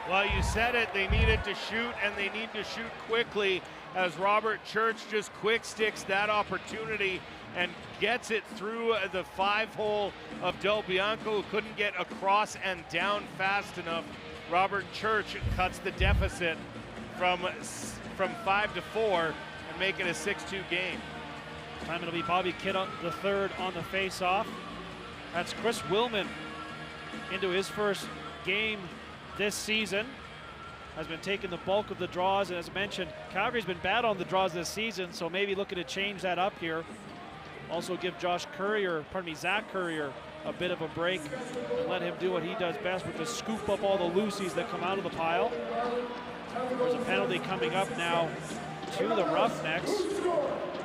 Well, you said it, they needed to shoot, and they need to shoot quickly, as Robert Church just quick sticks that opportunity and gets it through the 5-hole of Del Bianco, who couldn't get across and down fast enough. Robert Church cuts the deficit from 5 to 4 and make it a 6-2 game. This time it'll be Bobby Kidd on the third on the face-off. That's Chris Willman into his first game this season. Has been taking the bulk of the draws, and as mentioned, Calgary's been bad on the draws this season, so maybe looking to change that up here. Also give Zach Courier, a bit of a break and let him do what he does best, which is scoop up all the loosies that come out of the pile. There's a penalty coming up now to the Roughnecks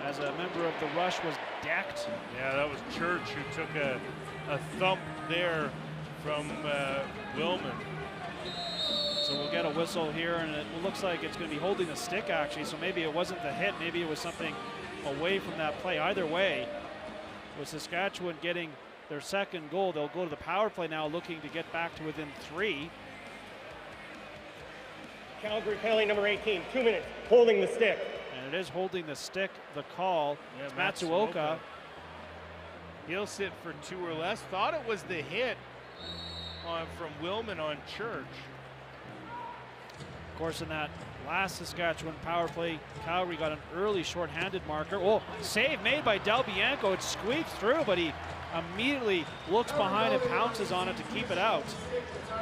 as a member of the Rush was decked. Yeah, that was Church who took a thump there from Willman. So we'll get a whistle here, and it looks like it's going to be holding the stick actually, so maybe it wasn't the hit, maybe it was something away from that play. Either way, with Saskatchewan getting their second goal, they'll go to the power play now looking to get back to within 3. Calgary penalty number 18, 2 minutes, holding the stick. And it is holding the stick, the call. Yeah, It's Matsuoka. He'll sit for 2 or less. Thought it was the hit from Willman on Church. Of course, in that last Saskatchewan power play, Calgary got an early shorthanded marker. Oh, save made by Del Bianco. It squeaked through, but he immediately looks behind and pounces on it to keep it out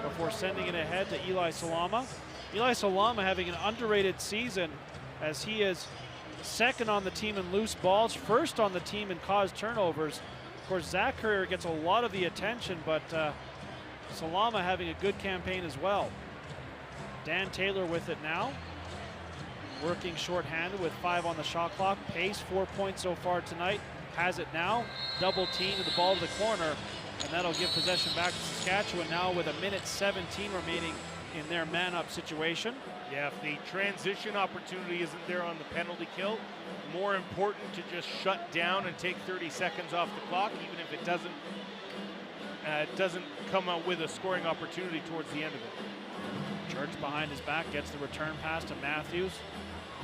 before sending it ahead to Eli Salama. Eli Salama having an underrated season as he is second on the team in loose balls, first on the team in caused turnovers. Of course, Zach Currier gets a lot of the attention, but Salama having a good campaign as well. Dan Taylor with it now, working shorthanded with 5 on the shot clock. Pace 4 points so far tonight. Has it now, double team to the ball to the corner, and that'll give possession back to Saskatchewan now with 1:17 remaining in their man-up situation. Yeah, if the transition opportunity isn't there on the penalty kill, more important to just shut down and take 30 seconds off the clock, even if it doesn't come out with a scoring opportunity towards the end of it. Church behind his back gets the return pass to Matthews.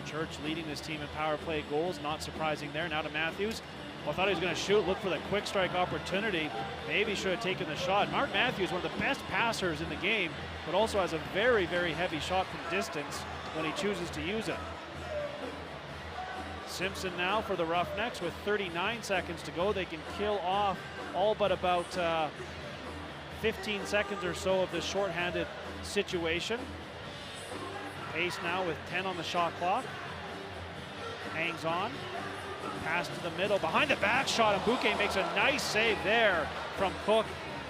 Church leading this team in power play goals, not surprising there. Now to Matthews. Well, I thought he was going to shoot, look for the quick strike opportunity. Maybe should have taken the shot. Mark Matthews, one of the best passers in the game, but also has a very, very heavy shot from distance when he chooses to use it. Simpson now for the Roughnecks with 39 seconds to go. They can kill off all but about 15 seconds or so of this shorthanded situation. Pace now with 10 on the shot clock. Hangs on. Pass to the middle, behind the back shot, and Bouquet makes a nice save there from Cook,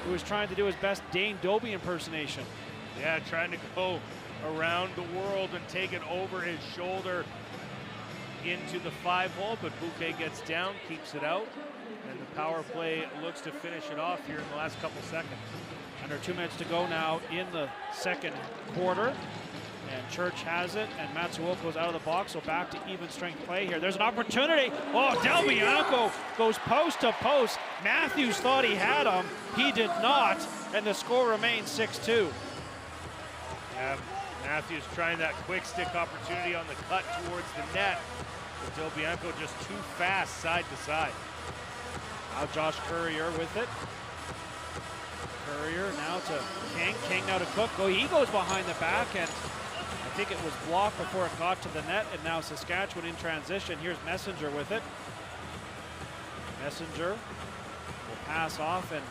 who was trying to do his best Dane Dobie impersonation. Yeah, trying to go around the world and take it over his shoulder into the 5-hole, but Bouquet gets down, keeps it out, and the power play looks to finish it off here in the last couple seconds. Under 2 minutes to go now in the second quarter. And Church has it, and Matsuoka's out of the box, so back to even strength play here. There's an opportunity. Oh, Del Bianco goes post to post. Matthews thought he had him. He did not, and the score remains 6-2. Yeah, Matthews trying that quick stick opportunity on the cut towards the net, but Del Bianco just too fast side to side. Now Josh Currier with it. Currier now to King. King now to Cook. Oh, he goes behind the back, and I think it was blocked before it got to the net, and now Saskatchewan in transition. Here's Messenger with it. Messenger will pass off and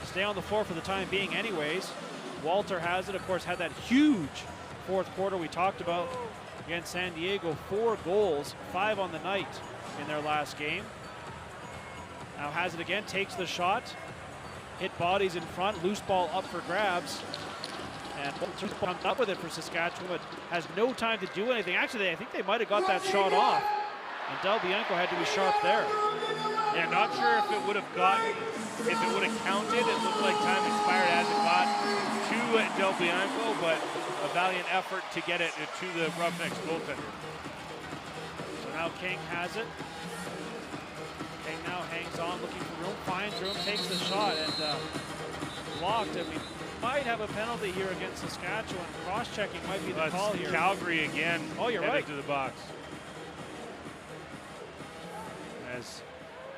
stay on the floor for the time being anyways. Walter has it, of course, had that huge fourth quarter we talked about against San Diego. 4 goals, 5 on the night in their last game. Now has it again, takes the shot. Hit bodies in front, loose ball up for grabs. And Walter comes up with it for Saskatchewan, but has no time to do anything. Actually, I think they might have got that shot off. And Del Bianco had to be sharp there. Yeah, not sure if it would have gotten, if it would have counted. It looked like time expired as it got to Del Bianco, but a valiant effort to get it to the Roughnecks goaltender. So now King has it. King now hangs on, looking for room, finds room, takes the shot, and blocked it. We might have a penalty here against Saskatchewan. Cross-checking might be the call here. Calgary again. Oh, you're right. To the box. As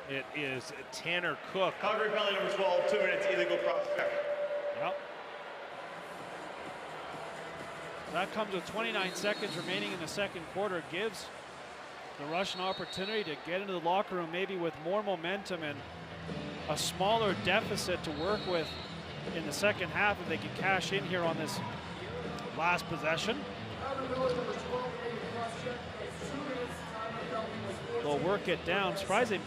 it is Tanner Cook. Calgary penalty number 12, 2 minutes, illegal cross-check. Yep. That comes with 29 seconds remaining in the second quarter. It gives the Rush an opportunity to get into the locker room maybe with more momentum and a smaller deficit to work with in the second half if they can cash in here on this last possession. They'll work it down. Surprising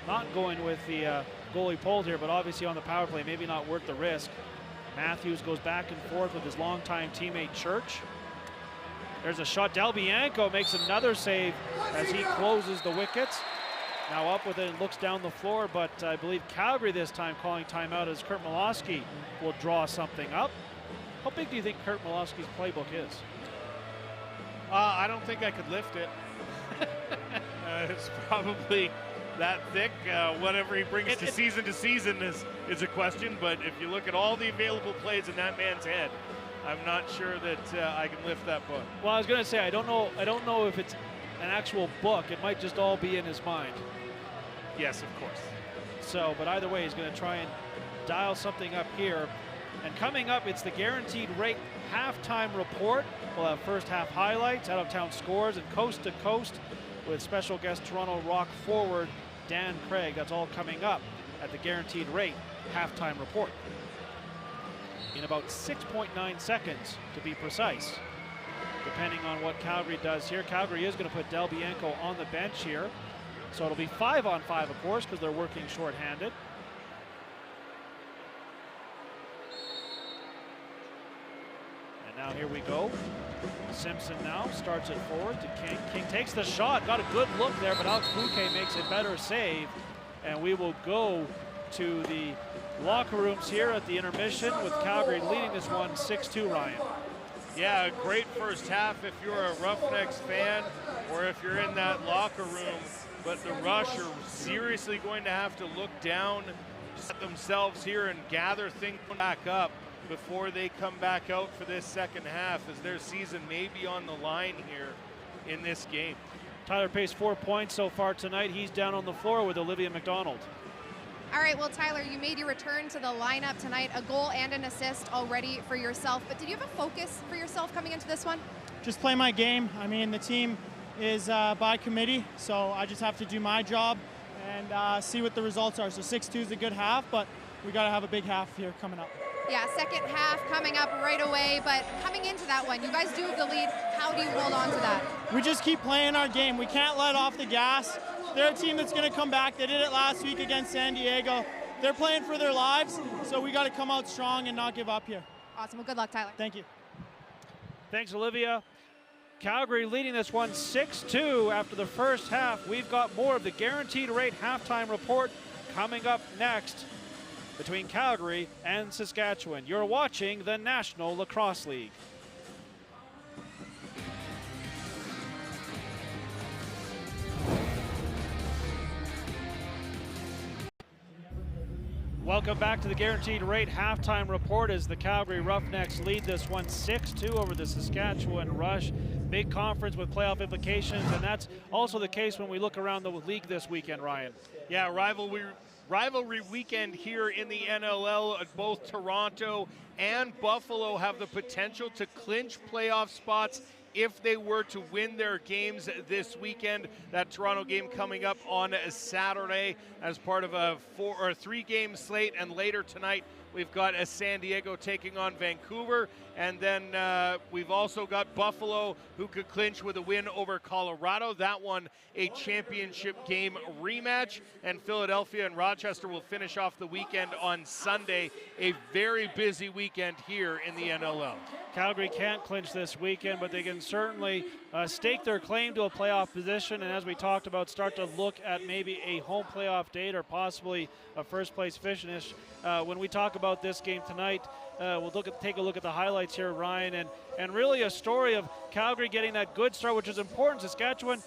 not going with the goalie pulled here, but obviously on the power play, maybe not worth the risk. Matthews goes back and forth with his longtime teammate Church. There's a shot. Del Bianco makes another save as he closes the wickets. Now up with it and looks down the floor, but I believe Calgary this time calling timeout as Kurt Malosky will draw something up. How big do you think Kurt Malosky's playbook is? I don't think I could lift it. It's probably that thick. Whatever he brings to season is a question, but if you look at all the available plays in that man's head, I'm not sure that I can lift that book. Well, I was going to say, I don't know if it's an actual book. It might just all be in his mind. Yes, of course. So, but either way, he's going to try and dial something up here. And coming up, it's the Guaranteed Rate halftime report. We'll have first half highlights, out-of-town scores, and coast to coast with special guest Toronto Rock forward Dan Craig. That's all coming up at the Guaranteed Rate halftime report in about 6.9 seconds, to be precise, depending on what Calgary does here. Calgary is going to put Del Bianco on the bench here. So it'll be 5-on-5, of course, because they're working shorthanded. And now here we go. Simpson now starts it forward to King. King takes the shot, got a good look there, but Alex Bouquet makes a better save. And we will go to the locker rooms here at the intermission with Calgary leading this one 6-2, Ryan. Yeah, a great first half if you're a Roughnecks fan or if you're in that locker room. But the Rush are seriously going to have to look down at themselves here and gather things back up before they come back out for this second half, as their season may be on the line here in this game. Tyler Pace 4 points so far tonight. He's down on the floor with Olivia McDonald. All right, well, Tyler, you made your return to the lineup tonight, a goal and an assist already for yourself. But did you have a focus for yourself coming into this one? Just play my game. I mean, the team is by committee, so I just have to do my job and see what the results are. So 6-2 is a good half, but we got to have a big half here coming up. Yeah, second half coming up right away, but coming into that one, you guys do have the lead. How do you hold on to that? We just keep playing our game. We can't let off the gas. They're a team that's going to come back. They did it last week against San Diego. They're playing for their lives, so we got to come out strong and not give up here. Awesome. Well, good luck, Tyler. Thank you. Thanks, Olivia. Calgary leading this one 6-2 after the first half. We've got more of the Guaranteed Rate halftime report coming up next between Calgary and Saskatchewan. You're watching the National Lacrosse League. Welcome back to the Guaranteed Rate halftime report as the Calgary Roughnecks lead this one 6-2 over the Saskatchewan Rush. Big conference with playoff implications, and that's also the case when we look around the league this weekend, Ryan. Yeah, rivalry weekend here in the NLL. Both Toronto and Buffalo have the potential to clinch playoff spots if they were to win their games this weekend. That Toronto game coming up on Saturday as part of a 3-game slate, and later tonight we've got San Diego taking on Vancouver, and then we've also got Buffalo, who could clinch with a win over Colorado. That one a championship game rematch, and Philadelphia and Rochester will finish off the weekend on Sunday. A very busy weekend here in the NLL. Calgary can't clinch this weekend, but they can certainly stake their claim to a playoff position, and as we talked about, start to look at maybe a home playoff date or possibly a first-place finish. When we talk about this game tonight, we'll take a look at the highlights here, Ryan, and really a story of Calgary getting that good start, which is important. Saskatchewan,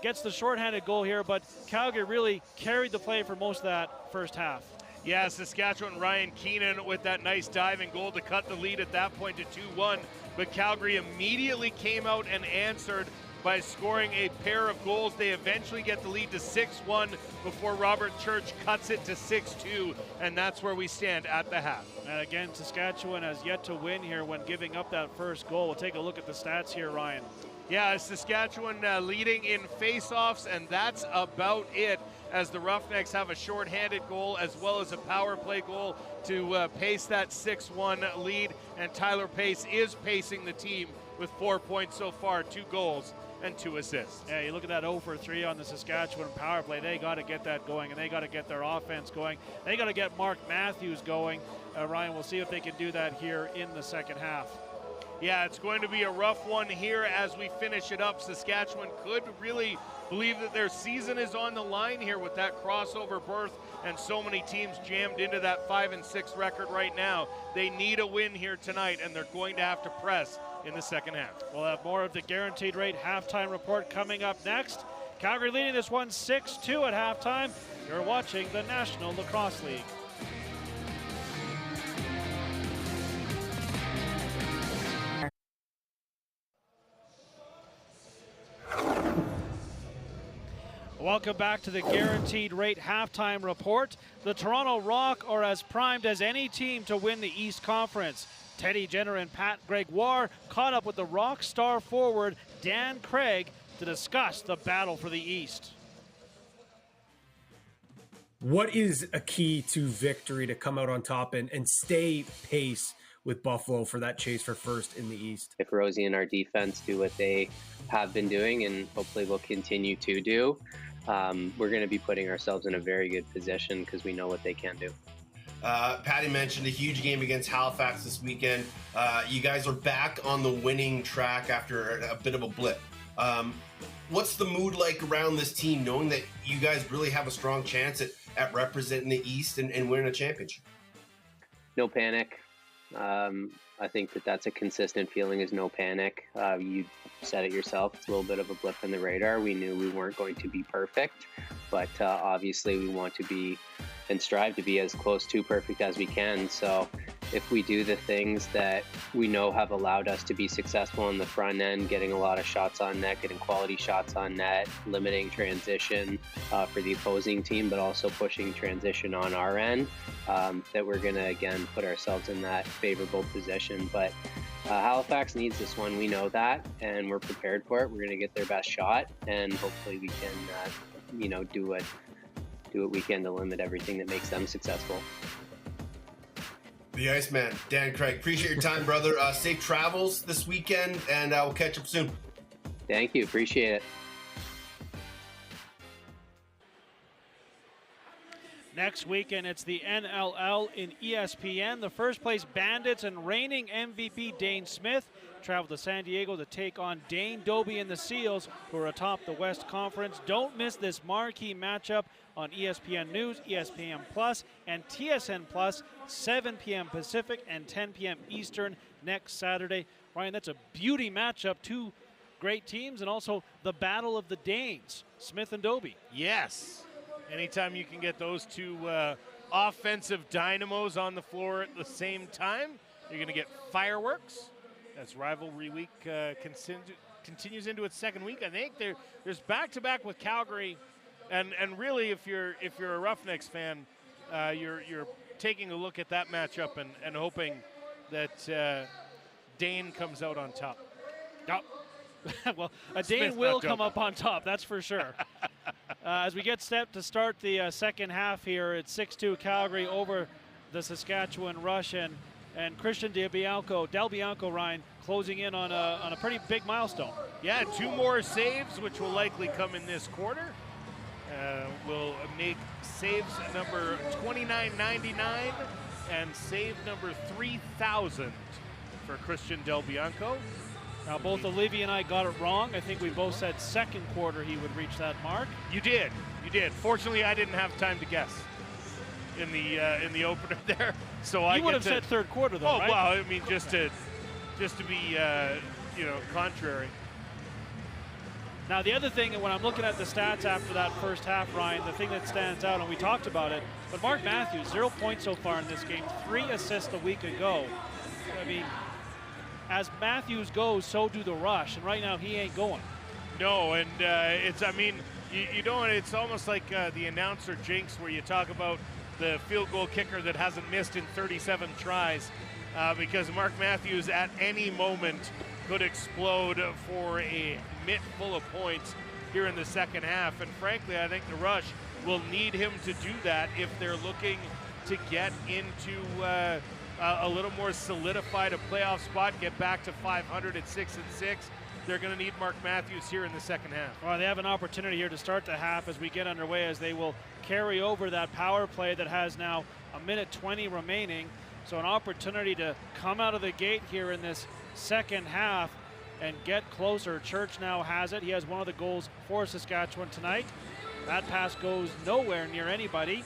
gets the shorthanded goal here, but Calgary really carried the play for most of that first half. Yeah, Saskatchewan, Ryan Keenan with that nice diving goal to cut the lead at that point to 2-1. But Calgary immediately came out and answered by scoring a pair of goals. They eventually get the lead to 6-1 before Robert Church cuts it to 6-2, and that's where we stand at the half. And again, Saskatchewan has yet to win here when giving up that first goal. We'll take a look at the stats here, Ryan. Yeah, Saskatchewan leading in face-offs, and that's about it, as the Roughnecks have a shorthanded goal as well as a power play goal to pace that 6-1 lead. And Tyler Pace is pacing the team with 4 points so far, 2 goals and 2 assists. Yeah, you look at that 0 for 3 on the Saskatchewan power play. They got to get that going, and they got to get their offense going. They got to get Mark Matthews going. Ryan, we'll see if they can do that here in the second half. Yeah, it's going to be a rough one here as we finish it up. Saskatchewan could really believe that their season is on the line here with that crossover berth and so many teams jammed into that 5-6 record right now. They need a win here tonight, and they're going to have to press in the second half. We'll have more of the Guaranteed Rate halftime report coming up next. Calgary leading this one 6-2 at halftime. You're watching the National Lacrosse League. Welcome back to the Guaranteed Rate Halftime Report. The Toronto Rock are as primed as any team to win the East Conference. Teddy Jenner and Pat Gregoire caught up with the Rock star forward Dan Craig to discuss the battle for the East. What is a key to victory to come out on top and stay pace with Buffalo for that chase for first in the East? If Rosie and our defense do what they have been doing and hopefully will continue to do, we're going to be putting ourselves in a very good position because we know what they can do. Patty mentioned a huge game against Halifax this weekend. You guys are back on the winning track after a bit of a blip. What's the mood like around this team, knowing that you guys really have a strong chance at representing the East and winning a championship? No panic. I think that's a consistent feeling, is no panic. You said it yourself. It's a little bit of a blip in the radar. We knew we weren't going to be perfect, but obviously we want to be and strive to be as close to perfect as we can. So if we do the things that we know have allowed us to be successful on the front end, getting a lot of shots on net, getting quality shots on net, limiting transition for the opposing team, but also pushing transition on our end, that we're going to, again, put ourselves in that favorable position. But Halifax needs this one. We know that, and we're prepared for it. We're going to get their best shot, and hopefully we can, do what we can to limit everything that makes them successful. The Iceman, Dan Craig. Appreciate your time, brother. Safe travels this weekend, and we'll catch up soon. Thank you. Appreciate it. Next weekend, it's the NLL in ESPN. The first place Bandits and reigning MVP Dane Smith travel to San Diego to take on Dane Dobie and the Seals, who are atop the West Conference. Don't miss this marquee matchup on ESPN News, ESPN Plus, and TSN Plus, 7 p.m. Pacific and 10 p.m. Eastern next Saturday. Ryan, that's a beauty matchup. Two great teams, and also the battle of the Danes, Smith and Dobie. Yes. Anytime you can get those two offensive dynamos on the floor at the same time, you're going to get fireworks. As rivalry week continues into its second week, I think there's back-to-back with Calgary, and really, if you're a Roughnecks fan, you're taking a look at that matchup and hoping that Dane comes out on top. Well, a Dane will come up on top, that's for sure. As we get set to start the second half here, it's 6-2 Calgary over the Saskatchewan Rush, and Christian Del Bianco, Ryan, closing in on a pretty big milestone. Yeah, 2 more saves, which will likely come in this quarter. Will make saves number 2999 and save number 3000 for Christian Del Bianco. Now, both Olivia and I got it wrong. I think we both said second quarter he would reach that mark. You did. Fortunately, I didn't have time to guess in the opener there. So you would have said third quarter, though, right? Oh, well, I mean, just to be, contrary. Now, the other thing, when I'm looking at the stats after that first half, Ryan, the thing that stands out, and we talked about it, but Mark Matthews, 0 points so far in this game, 3 assists a week ago. I mean, as Matthews goes, so do the Rush, and right now he ain't going. No, and it's almost like the announcer jinx where you talk about the field goal kicker that hasn't missed in 37 tries, because Mark Matthews at any moment could explode for a mitt full of points here in the second half. And frankly, I think the Rush will need him to do that if they're looking to get into a little more solidified a playoff spot, get back to 500 at 6-6. They're going to need Mark Matthews here in the second half. Well, they have an opportunity here to start the half as we get underway, as they will carry over that power play that has now 1:20 remaining. So an opportunity to come out of the gate here in this second half and get closer. Church now has it. He has one of the goals for Saskatchewan tonight. That pass goes nowhere near anybody.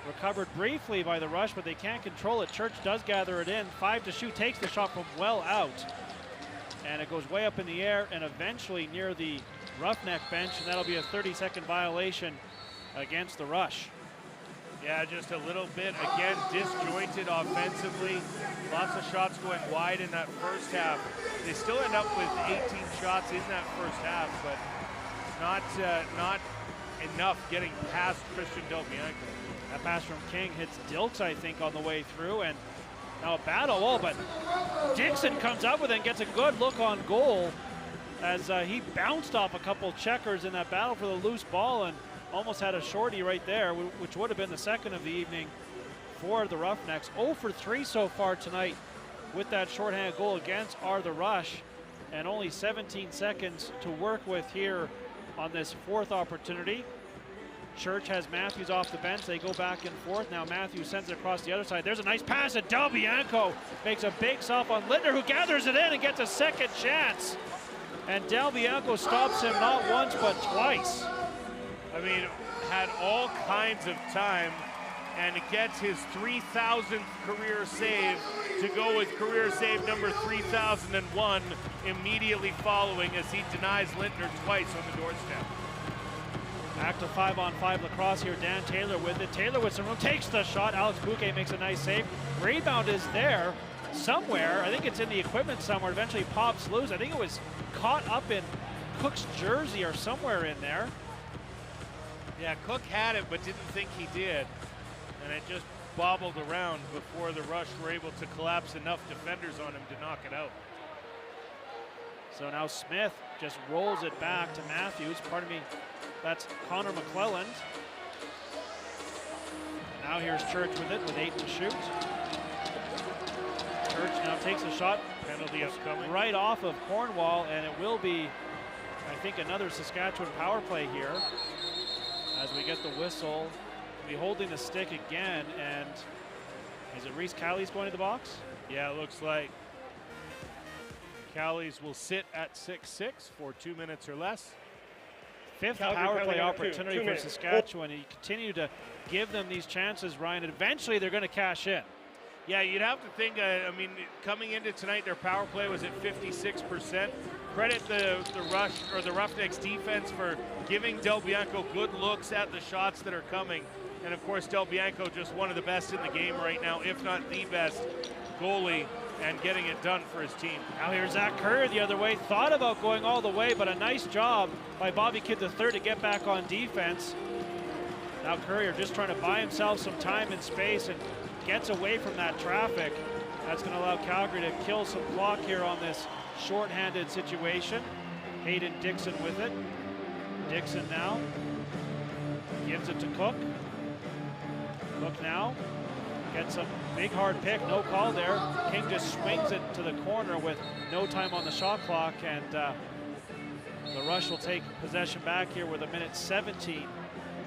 Recovered briefly by the Rush, but they can't control it. Church does gather it in. 5 to shoot, takes the shot from well out. And it goes way up in the air and eventually near the Roughneck bench, and that'll be a 30-second violation against the Rush. Yeah, just a little bit, again, disjointed offensively. Lots of shots going wide in that first half. They still end up with 18 shots in that first half, but not enough getting past Christian Del Bianco. That pass from King hits Dilks, I think, on the way through, and now a battle. But Dixon comes up with it and gets a good look on goal as he bounced off a couple checkers in that battle for the loose ball and almost had a shorty right there, which would have been the second of the evening for the Roughnecks. 0 for 3 so far tonight with that shorthanded goal against are the Rush, and only 17 seconds to work with here on this fourth opportunity. Church has Matthews off the bench. They go back and forth. Now Matthews sends it across the other side. There's a nice pass, and Del Bianco makes a big stop on Littner, who gathers it in and gets a second chance. And Del Bianco stops him not once but twice. I mean, had all kinds of time, and it gets his 3,000th career save to go with career save number 3001 immediately following, as he denies Lintner twice on the doorstep. Back to 5-on-5 lacrosse here. Dan Taylor with it. Taylor with some room, takes the shot. Alex Bouquet makes a nice save. Rebound is there somewhere. I think it's in the equipment somewhere. Eventually pops loose. I think it was caught up in Cook's jersey or somewhere in there. Yeah, Cook had it but didn't think he did, and it just bobbled around before the Rush were able to collapse enough defenders on him to knock it out. So now Smith just rolls it back to Matthews. Pardon me, that's Connor McClelland. Now here's Church with it with 8 to shoot. Church now takes a shot. Penalty upcoming. Right off of Cornwall, and it will be, I think, another Saskatchewan power play here as we get the whistle. We'll be holding the stick again, and is it Reese Callie's going to the box? Yeah, it looks like Callies will sit at 6-6 for 2 minutes or less. Fifth Calgary power play penalty number opportunity two for minutes. Saskatchewan. You continue to give them these chances, Ryan, and eventually they're going to cash in. Yeah, you'd have to think, I mean, coming into tonight, their power play was at 56%. Credit the Rush, or the Roughnecks defense, for giving Del Bianco good looks at the shots that are coming. And of course, Del Bianco just one of the best in the game right now, if not the best goalie, and getting it done for his team. Now here's Zach Currier the other way. Thought about going all the way, but a nice job by Bobby Kidd III to get back on defense. Now Currier just trying to buy himself some time and space and gets away from that traffic. That's going to allow Calgary to kill some clock here on this shorthanded situation. Hayden Dixon with it. Dixon now gives it to Cook. Cook now gets a big hard pick, no call there. King just swings it to the corner with no time on the shot clock, and the Rush will take possession back here with 1:17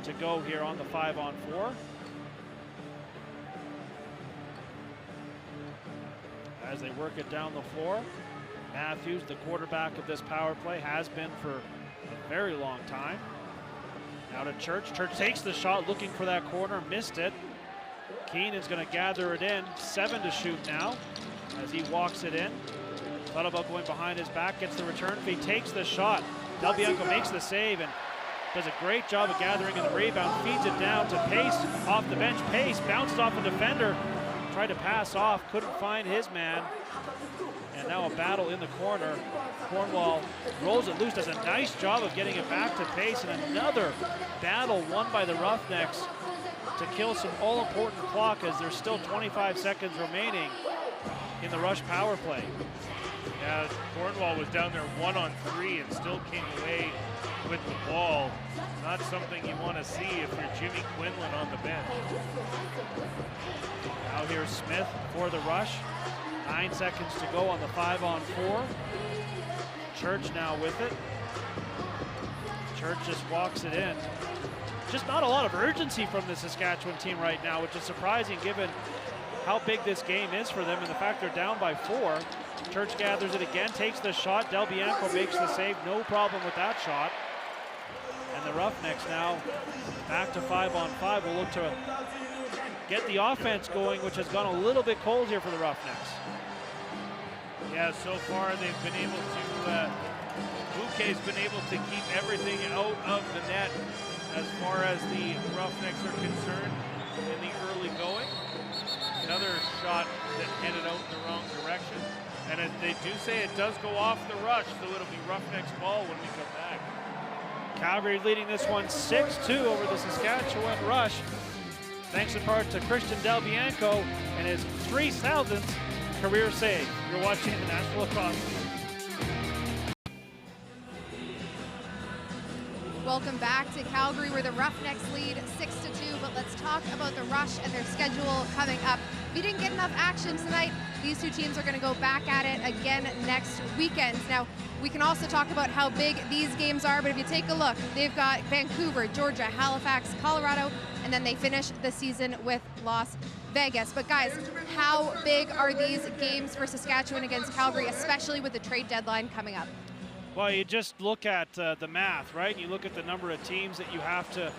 to go here on the 5-on-4. As they work it down the floor, Matthews, the quarterback of this power play, has been for a very long time. Now to Church. Church takes the shot, looking for that corner, missed it. Keenan's going to gather it in. 7 to shoot now as he walks it in. Thought about going behind his back, gets the return fee, takes the shot. Del Bianco makes the save and does a great job of gathering in the rebound, feeds it down to Pace off the bench. Pace bounced off a defender, tried to pass off, couldn't find his man. And now a battle in the corner. Cornwall rolls it loose, does a nice job of getting it back to Pace, and another battle won by the Roughnecks to kill some all-important clock as there's still 25 seconds remaining in the Rush power play. Yeah, Cornwall was down there 1-on-3 and still came away with the ball. Not something you want to see if you're Jimmy Quinlan on the bench. Now here's Smith for the Rush. 9 seconds to go on the 5-on-4. Church now with it. Church just walks it in. Just not a lot of urgency from the Saskatchewan team right now, which is surprising given how big this game is for them and the fact they're down by 4. Church gathers it again, takes the shot. Del Bianco makes the save, no problem with that shot. And the Roughnecks now back to 5-on-5 will look to get the offense going, which has gone a little bit cold here for the Roughnecks. Yeah, so far they've been able to, Bouquet's been able to keep everything out of the net as far as the Roughnecks are concerned in the early going. Another shot that headed out in the wrong direction. And they do say it does go off the Rush, so it'll be Roughnecks ball when we come back. Calgary leading this one 6-2 over the Saskatchewan Rush, thanks in part to Christian Del Bianco and his 3,000th career save. You're watching the National Lacrosse. Welcome back to Calgary, where the Roughnecks lead 6-2, but let's talk about the Rush and their schedule coming up. If you didn't get enough action tonight, these two teams are going to go back at it again next weekend. Now, we can also talk about how big these games are, but if you take a look, they've got Vancouver, Georgia, Halifax, Colorado, and then they finish the season with Las Vegas. But guys, how big are these games for Saskatchewan against Calgary, especially with the trade deadline coming up? Well, you just look at the math, right? You look at the number of teams that you have to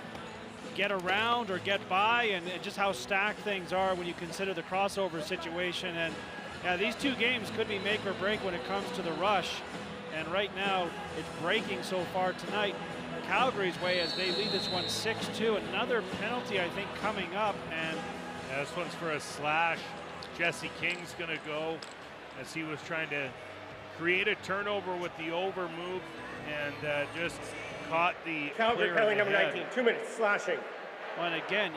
get around or get by, and just how stacked things are when you consider the crossover situation. And yeah, these two games could be make or break when it comes to the Rush. And right now, it's breaking so far tonight Calgary's way as they lead this one 6-2. Another penalty, I think, coming up. And yeah, this one's for a slash. Jesse King's going to go as he was trying to create a turnover with the over move and just caught the Calgary penalty number head. 19, 2 minutes, slashing. Well, and again,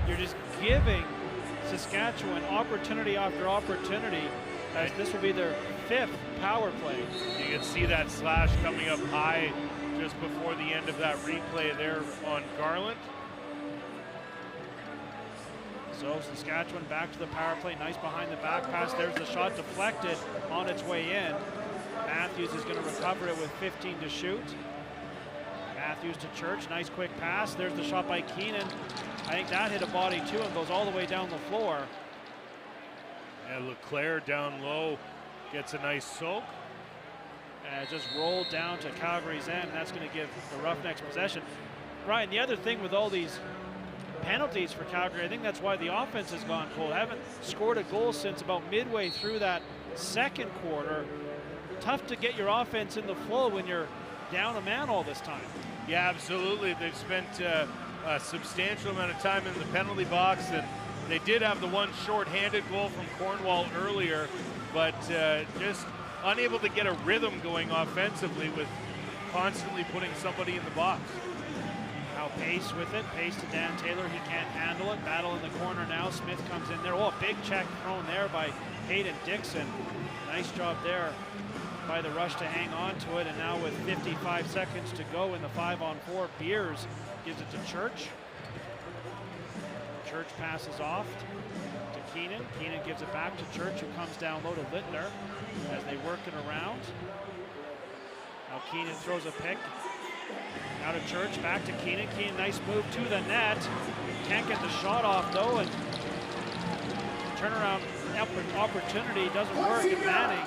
you're just giving Saskatchewan opportunity after opportunity, as this will be their 5th power play. You can see that slash coming up high just before the end of that replay there on Garland. So Saskatchewan back to the power play. Nice behind the back pass. There's the shot deflected on its way in. Matthews is going to recover it with 15 to shoot. Matthews to Church. Nice quick pass. There's the shot by Keenan. I think that hit a body too and goes all the way down the floor. And Leclerc down low gets a nice soak. And just rolled down to Calgary's end. That's going to give the Roughnecks possession. Brian, the other thing with all these penalties for Calgary, I think that's why the offense has gone cold. Haven't scored a goal since about midway through that second quarter. Tough to get your offense in the flow when you're down a man all this time. Yeah, absolutely. They've spent a substantial amount of time in the penalty box, and they did have the one short-handed goal from Cornwall earlier, but just unable to get a rhythm going offensively with constantly putting somebody in the box. Now Pace with it. Pace to Dan Taylor. He can't handle it. Battle in the corner now. Smith comes in there. Oh, a big check thrown there by Hayden Dixon. Nice job there by the Rush to hang on to it. And now with 55 seconds to go in the 5-on-4, Beers gives it to Church. Church passes off to Keenan. Keenan gives it back to Church, who comes down low to Littner as they work it around. Now Keenan throws a pick. Now to Church, back to Keenan. Keenan, nice move to the net. Can't get the shot off though, and turnaround opportunity doesn't work, and Manning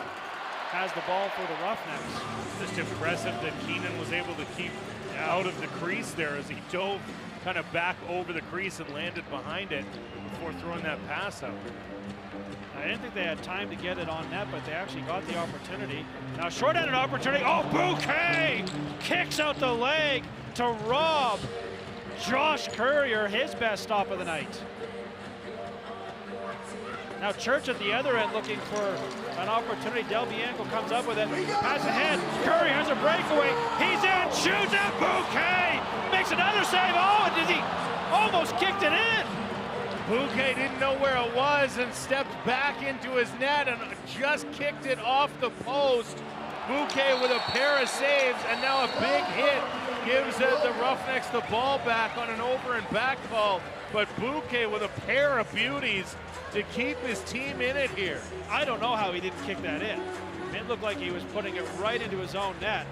has the ball for the Roughnecks. Just impressive that Keenan was able to keep out of the crease there as he dove kind of back over the crease and landed behind it before throwing that pass out. I didn't think they had time to get it on net, but they actually got the opportunity. Now short-handed opportunity. Oh, Bouquet kicks out the leg to rob Josh Courier his best stop of the night. Now Church at the other end looking for an opportunity. Del Bianco comes up with it. Pass ahead. Curry has a breakaway. He's in. Shoots at Bouquet. Makes another save. Oh, and he almost kicked it in. Bouquet didn't know where it was and stepped back into his net and just kicked it off the post. Bouquet with a pair of saves, and now a big hit gives the Roughnecks the ball back on an over and back call. But Bouquet with a pair of beauties to keep his team in it here. I don't know how he didn't kick that in. It looked like he was putting it right into his own net.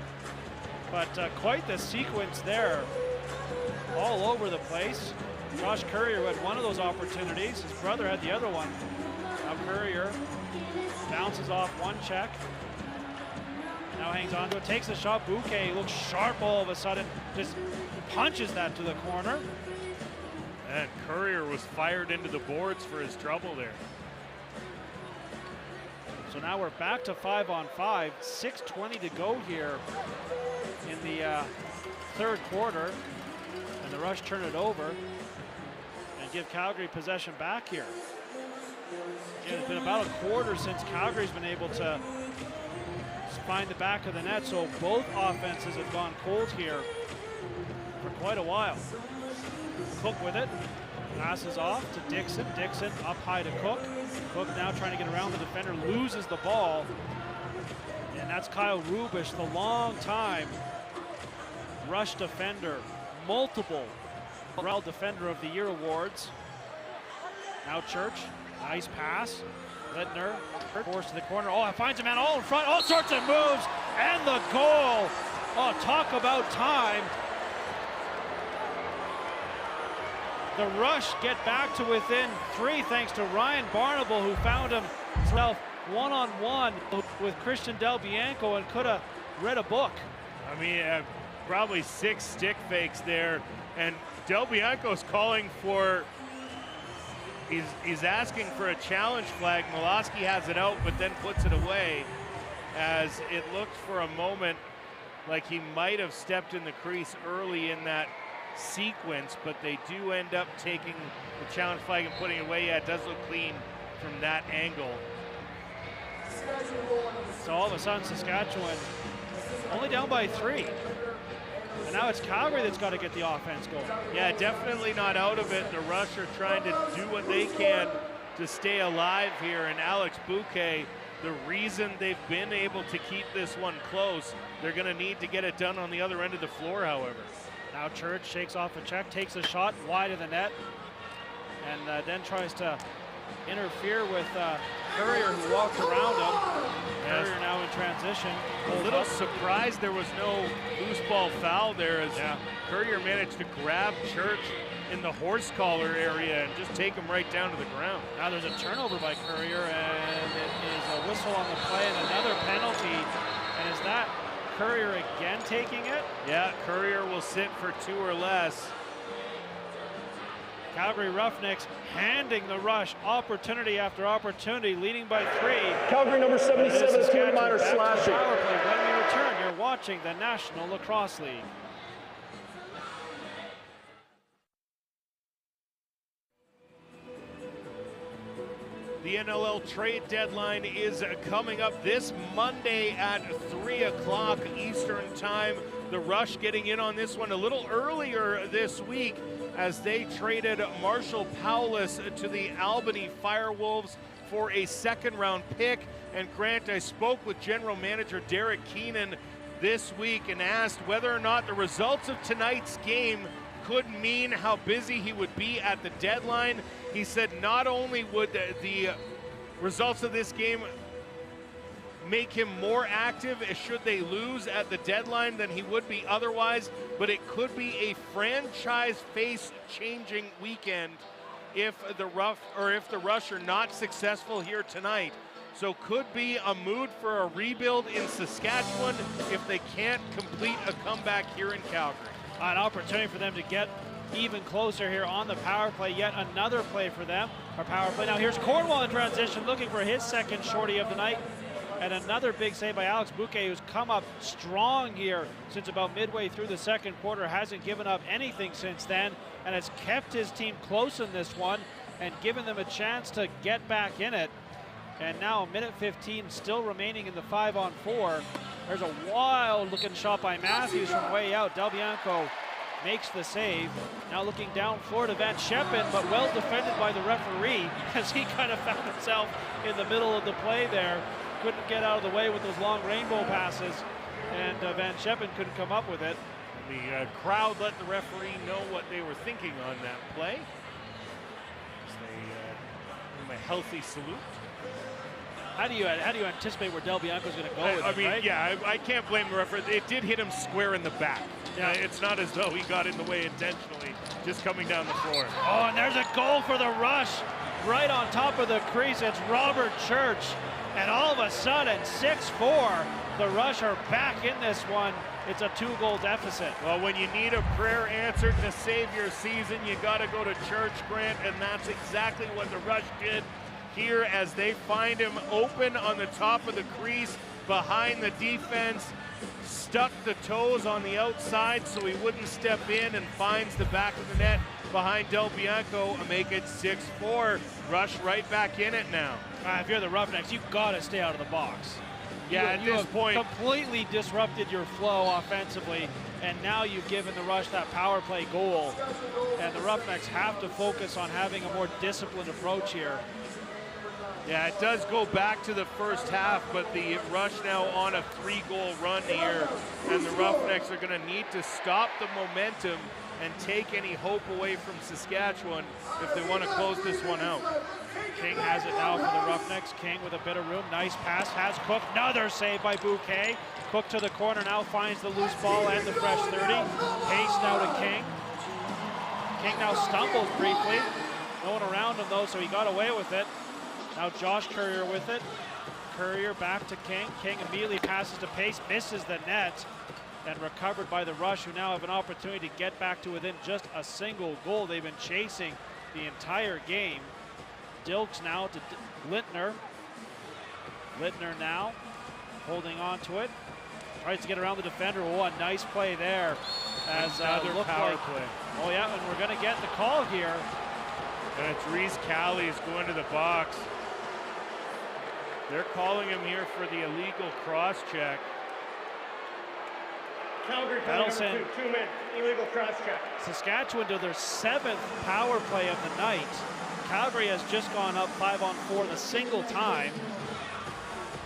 But quite the sequence there, all over the place. Josh Courier had one of those opportunities. His brother had the other one. Now Courier bounces off one check. Now hangs on to it, takes a shot. Bouquet looks sharp all of a sudden. Just punches that to the corner. And Courier was fired into the boards for his trouble there. So now we're back to 5-on-5. 6:20 to go here in the third quarter. And the Rush turn it over and give Calgary possession back here. Again, it's been about a quarter since Calgary's been able to find the back of the net, so both offenses have gone cold here for quite a while. Cook with it, passes off to Dixon. Dixon up high to Cook. Cook now trying to get around the defender, loses the ball. And that's Kyle Rubish, the long-time rush defender, multiple NLL Defender of the Year awards. Now Church, nice pass. Littner, forced to the corner. Oh, finds a man all in front, all sorts of moves, and the goal. Oh, talk about time. The Rush get back to within 3 thanks to Ryan Barnable, who found himself one-on-one with Christian Del Bianco and could have read a book. I mean, probably 6 stick fakes there, and Del Bianco's calling for, he's asking for a challenge flag. Miloski has it out, but then puts it away, as it looked for a moment like he might have stepped in the crease early in that sequence, but they do end up taking the challenge flag and putting it away. Yeah, it does look clean from that angle. So all of a sudden, Saskatchewan only down by 3. And now it's Calgary that's got to get the offense going. Yeah, definitely not out of it. The Rush are trying to do what they can to stay alive here. And Alex Bouquet, the reason they've been able to keep this one close, they're going to need to get it done on the other end of the floor, however. Now Church shakes off a check, takes a shot wide of the net, and then tries to interfere with Courier, who walked around him. Yes. Courier now in transition. A little surprised there was no loose ball foul there, as Yeah. Courier managed to grab Church in the horse collar area and just take him right down to the ground. Now there's a turnover by Courier, and it is a whistle on the play and another penalty. And is that Courier again taking it? Yeah, Courier will sit for 2 or less. Calgary Roughnecks handing the Rush opportunity after opportunity, leading by 3. Calgary number 77 is Caleb Minor Back to the slashing. power play. When we return, you're watching the National Lacrosse League. The NLL trade deadline is coming up this Monday at 3 o'clock Eastern time. The Rush getting in on this one a little earlier this week, as they traded Marshall Powless to the Albany Firewolves for a 2nd-round pick. And Grant, I spoke with General Manager Derek Keenan this week and asked whether or not the results of tonight's game could mean how busy he would be at the deadline. He said not only would the results of this game make him more active should they lose at the deadline than he would be otherwise, but it could be a franchise face-changing weekend if the Rush are not successful here tonight. So could be a mood for a rebuild in Saskatchewan if they can't complete a comeback here in Calgary. An opportunity for them to get even closer here on the power play. Yet another play for them. Our power play. Now here's Cornwall in transition, looking for his 2nd shorty of the night. And another big save by Alex Bouquet, who's come up strong here since about midway through the 2nd quarter. Hasn't given up anything since then, and has kept his team close in this one and given them a chance to get back in it. And now 1:15 still remaining in the 5-on-4. There's a wild-looking shot by Matthews from way out. Del Bianco makes the save. Now looking down floor to Van Scheppen, but well defended by the referee, as he kind of found himself in the middle of the play there. Couldn't get out of the way with those long rainbow passes, and Van Scheppen couldn't come up with it. The crowd let the referee know what they were thinking on that play. As they give him a healthy salute. How do you anticipate where Del Bianco's going to go with I it, mean, right? yeah, I can't blame the referee. It did hit him square in the back. Yeah. It's not as though he got in the way intentionally, just coming down the floor. Oh, and there's a goal for the Rush right on top of the crease. It's Robert Church. And all of a sudden, 6-4, the Rush are back in this one. It's a 2-goal deficit. Well, when you need a prayer answered to save your season, you got to go to church, Grant, and that's exactly what the Rush did here, as they find him open on the top of the crease behind the defense, stuck the toes on the outside so he wouldn't step in, and finds the back of the net behind Del Bianco and make it 6-4. Rush right back in it now. If you're the Roughnecks, you've got to stay out of the box. Yeah, at you this have point, completely disrupted your flow offensively, and now you've given the Rush that power play goal. And the Roughnecks have to focus on having a more disciplined approach here. yeah, it does go back to the first half, but the Rush now on a 3-goal run here, and the Roughnecks are going to need to stop the momentum and take any hope away from Saskatchewan if they want to close this one out. King has it now for the Roughnecks. King with a bit of room. Nice pass. Has Cook. Another save by Bouquet. Cook to the corner now finds the loose ball and the fresh 30. Pace now to King. King now stumbles briefly. No one around him though, so he got away with it. Now Josh Courier with it. Courier back to King. King immediately passes to Pace. Misses the net. And recovered by the Rush, who now have an opportunity to get back to within just a single goal. They've been chasing the entire game. Dilks now to Lintner. Lintner now holding on to it. Tries to get around the defender. Oh, a nice play there. As another power play. Oh yeah, and we're going to get the call here. And it's Reese Callies going to the box. They're calling him here for the illegal cross check. Calgary play That'll number send 2 minutes, illegal cross check. Saskatchewan to their 7th power play of the night. Calgary has just gone up 5-on-4 the single time,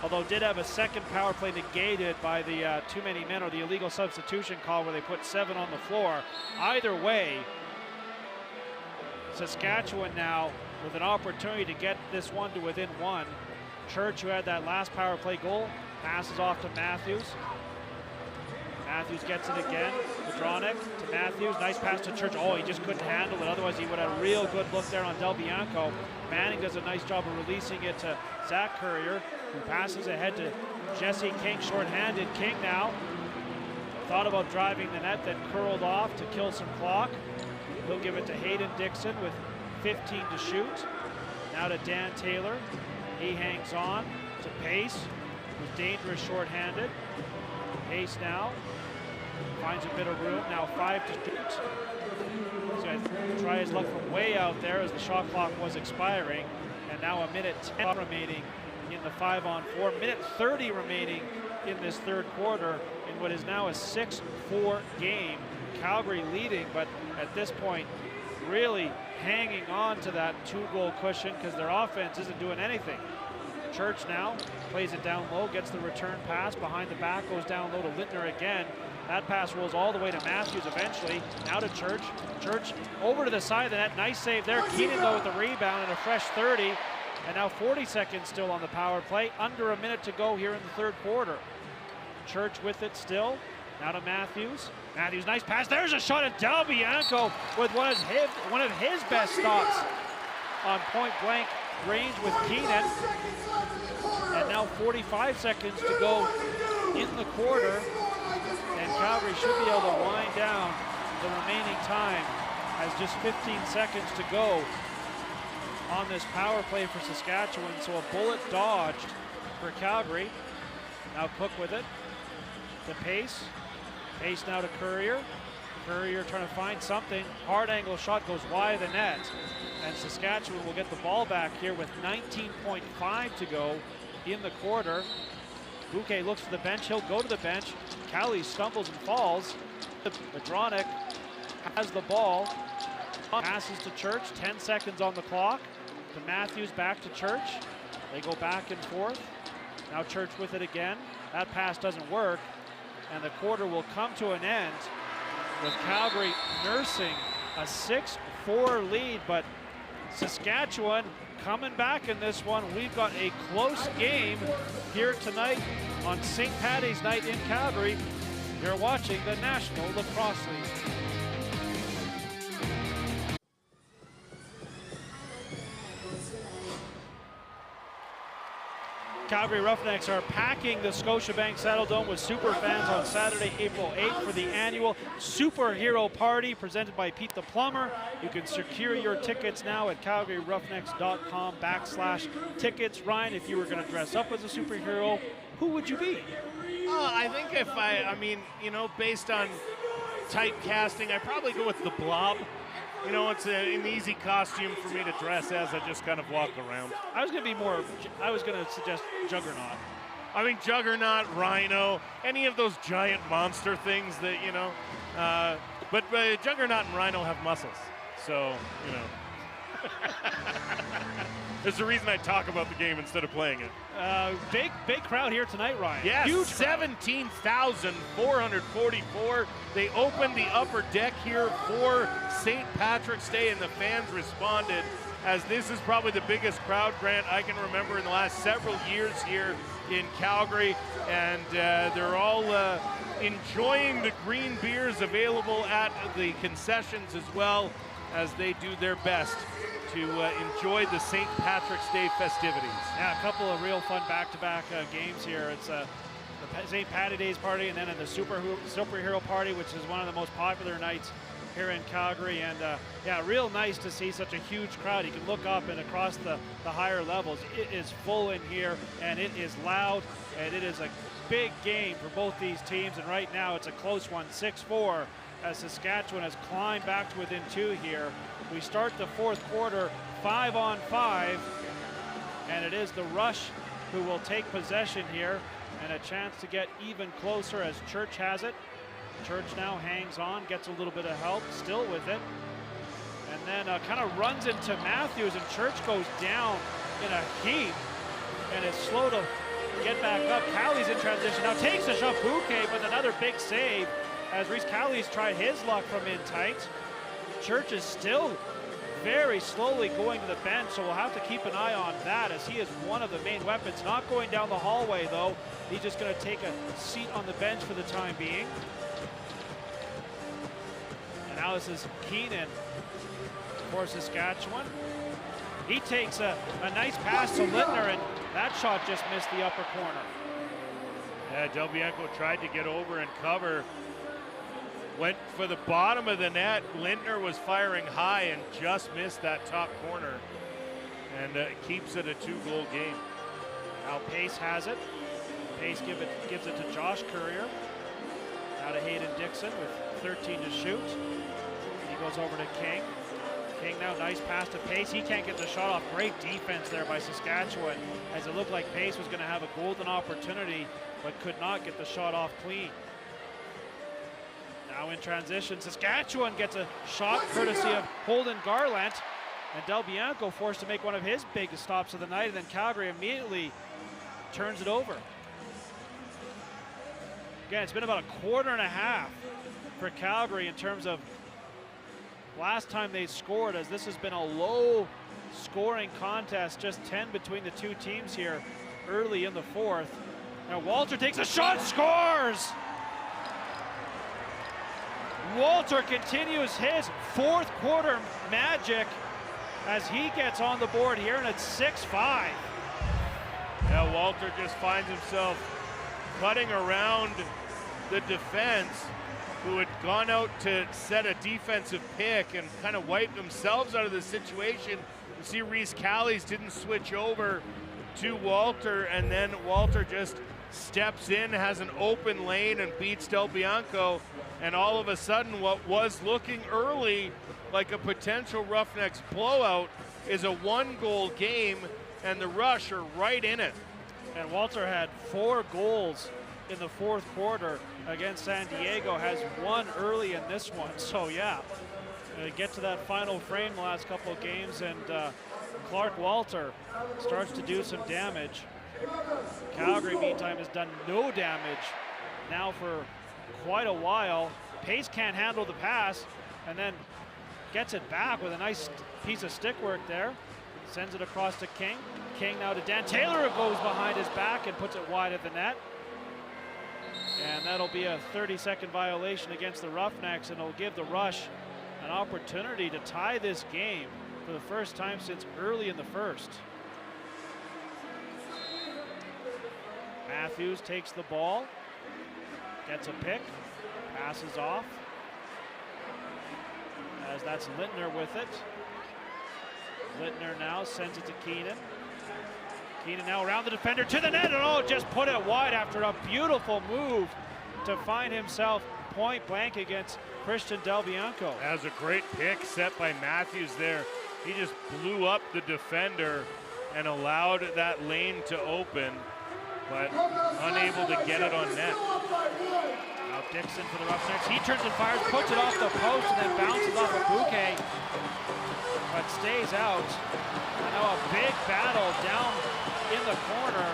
although did have a second power play negated by the too many men or the illegal substitution call where they put 7 on the floor. Either way, Saskatchewan now with an opportunity to get this one to within 1. Church, who had that last power play goal, passes off to Matthews. Matthews gets it again. Roughnecks to Matthews. Nice pass to Church. Oh, he just couldn't handle it. Otherwise, he would have a real good look there on Del Bianco. Manning does a nice job of releasing it to Zach Courier, who passes ahead to Jesse King, shorthanded. King now thought about driving the net, then curled off to kill some clock. He'll give it to Hayden Dixon with 15 to shoot. Now to Dan Taylor. He hangs on to Pace, who's dangerous shorthanded. Pace now finds a bit of room. Now 5 to shoot. He's going to try his luck from way out there as the shot clock was expiring. And now a minute 10 remaining in the 5-on-4. Minute 30 remaining in this third quarter in what is now a 6-4 game. Calgary leading, but at this point really hanging on to that 2-goal cushion because their offense isn't doing anything. Church now plays it down low, gets the return pass behind the back, goes down low to Lintner again. That pass rolls all the way to Matthews eventually. Now to Church. Church over to the side of the net. Nice save there. Keenan though with the rebound and a fresh 30. And now 40 seconds still on the power play. Under a minute to go here in the third quarter. Church with it still. Now to Matthews. Matthews, nice pass. There's a shot at Del Bianco with one of his best stops on point blank range with Keenan. And now 45 seconds to go in the quarter. And Calgary should be able to wind down the remaining time as just 15 seconds to go on this power play for Saskatchewan. So a bullet dodged for Calgary. Now Cook with it to Pace. Pace now to Courier. Courier trying to find something. Hard angle shot goes wide of the net. And Saskatchewan will get the ball back here with 19.5 to go in the quarter. Bouquet looks to the bench. He'll go to the bench. Callie stumbles and falls. Madronic has the ball. Passes to Church. 10 seconds on the clock. To Matthews, back to Church. They go back and forth. Now Church with it again. That pass doesn't work. And the quarter will come to an end with Calgary nursing a 6-4 lead. But Saskatchewan coming back in this one. We've got a close game here tonight on St. Paddy's night in Calgary. You're watching the National Lacrosse League. Calgary Roughnecks are packing the Scotiabank Saddledome with super fans on Saturday, April 8th for the annual Superhero Party presented by Pete the Plumber. You can secure your tickets now at calgaryroughnecks.com/tickets. Ryan, if you were going to dress up as a superhero, who would you be? I think if I mean, you know, based on typecasting, I'd probably go with the Blob. You know, it's an easy costume for me to dress as. I just kind of walk around. I was going to suggest Juggernaut. I mean, Juggernaut, Rhino, any of those giant monster things that, you know. But Juggernaut and Rhino have muscles. So, you know. There's a reason I talk about the game instead of playing it. Big crowd here tonight, Ryan. Yes, huge 17,444. They opened the upper deck here for St. Patrick's Day, and the fans responded, as this is probably the biggest crowd, Grant, I can remember in the last several years here in Calgary. And they're all enjoying the green beers available at the concessions, as well as they do their best to enjoy the St. Patrick's Day festivities. Yeah, a couple of real fun back-to-back games here. It's the St. Patty Days party, and then the Superhero Party, which is one of the most popular nights here in Calgary. And yeah, real nice to see such a huge crowd. You can look up and across the higher levels. It is full in here, and it is loud, and it is a big game for both these teams. And right now it's a close one, 6-4, as Saskatchewan has climbed back to within 2 here. We start the fourth quarter 5-on-5, and it is the Rush who will take possession here, and a chance to get even closer as Church has it. Church now hangs on, gets a little bit of help, still with it, and then kind of runs into Matthews, and Church goes down in a heap, and it's slow to get back up. Callie's in transition now, takes a shot, Bouquet with another big save as Reese Callie's tried his luck from in tight. Church is still very slowly going to the bench, so we'll have to keep an eye on that, as he is one of the main weapons. Not going down the hallway, though. He's just going to take a seat on the bench for the time being. And now this is Keenan for Saskatchewan. He takes a nice pass to Littner, and that shot just missed the upper corner. Yeah, Del Bianco tried to get over and cover. Went for the bottom of the net. Lindner was firing high and just missed that top corner, and keeps it a 2-goal game. Now Pace has it. Pace gives it to Josh Courier. Now to Hayden Dixon with 13 to shoot. He goes over to King. King now, nice pass to Pace. He can't get the shot off. Great defense there by Saskatchewan, as it looked like Pace was going to have a golden opportunity, but could not get the shot off clean. Now in transition, Saskatchewan gets a shot courtesy of Holden Garland, and Del Bianco forced to make one of his biggest stops of the night, and then Calgary immediately turns it over. Again, it's been about a quarter and a half for Calgary in terms of last time they scored, as this has been a low scoring contest, just 10 between the two teams here early in the fourth. Now Walter takes a shot, scores! Walter continues his fourth quarter magic as he gets on the board here, and it's 6-5. Yeah, Walter just finds himself cutting around the defense, who had gone out to set a defensive pick and kind of wiped themselves out of the situation. You see Reese Callies didn't switch over to Walter, and then Walter just steps in, has an open lane, and beats Del Bianco. And all of a sudden, what was looking early like a potential Roughnecks blowout is a 1-goal game, and the Rush are right in it. And Walter had 4 goals in the fourth quarter against San Diego, has 1 early in this one. So yeah, get to that final frame the last couple of games, and Clark Walter starts to do some damage. Calgary, meantime, has done no damage now for quite a while. Pace can't handle the pass, and then gets it back with a nice piece of stick work there. Sends it across to King. King now to Dan Taylor, who goes behind his back and puts it wide at the net. And that'll be a 30-second violation against the Roughnecks, and it'll give the Rush an opportunity to tie this game for the first time since early in the first. Matthews takes the ball, gets a pick, passes off, as that's Littner with it. Littner now sends it to Keenan. Keenan now around the defender to the net, and oh, just put it wide after a beautiful move to find himself point blank against Christian Del Bianco. That was a great pick set by Matthews there. He just blew up the defender and allowed that lane to open. but unable to get it on net. Now Dixon for the Roughnecks. He turns and fires, puts it off the post, and then bounces off a bouquet, but stays out. And now a big battle down in the corner,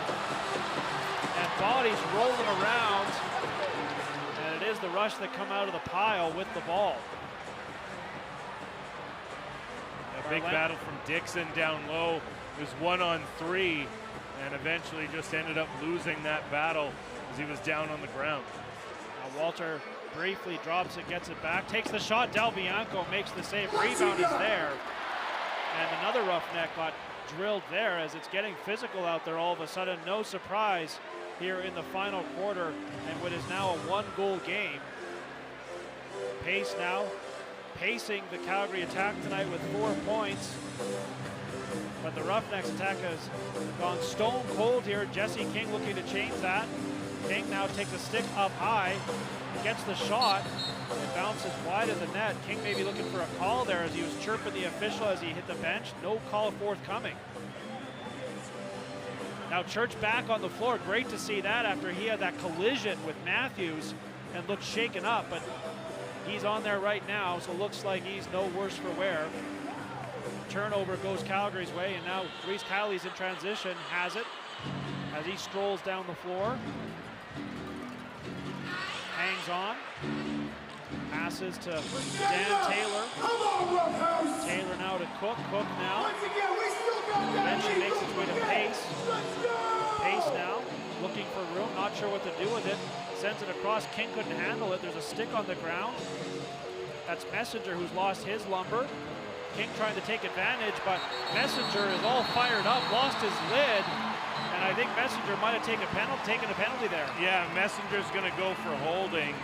and bodies rolling around. And it is the Rush that come out of the pile with the ball. A big battle from Dixon down low. It was 1-on-3, and eventually just ended up losing that battle as he was down on the ground. Now Walter briefly drops it, gets it back, takes the shot. Del Bianco makes the save. Rebound is there. And another Roughneck got drilled there as it's getting physical out there all of a sudden. No surprise here in the final quarter, and what is now a 1-goal game. Pace now pacing the Calgary attack tonight with 4 points. But the Roughnecks attack has gone stone cold here. Jesse King looking to change that. King now takes a stick up high, gets the shot, it bounces wide of the net. King may be looking for a call there as he was chirping the official as he hit the bench. No call forthcoming. Now Church back on the floor. Great to see that after he had that collision with Matthews and looked shaken up, but he's on there right now, so looks like he's no worse for wear. Turnover goes Calgary's way, and now Reese Cowley's in transition, has it as he strolls down the floor. Hangs on. Passes to Dan Taylor. Taylor now to Cook. Cook now. Eventually makes its way to Pace. Pace now looking for room, not sure what to do with it. Sends it across. King couldn't handle it. There's a stick on the ground. That's Messenger who's lost his lumber. King trying to take advantage, but Messenger is all fired up, lost his lid, and I think Messenger might have taken a penalty there. Yeah, Messenger's going to go for holding,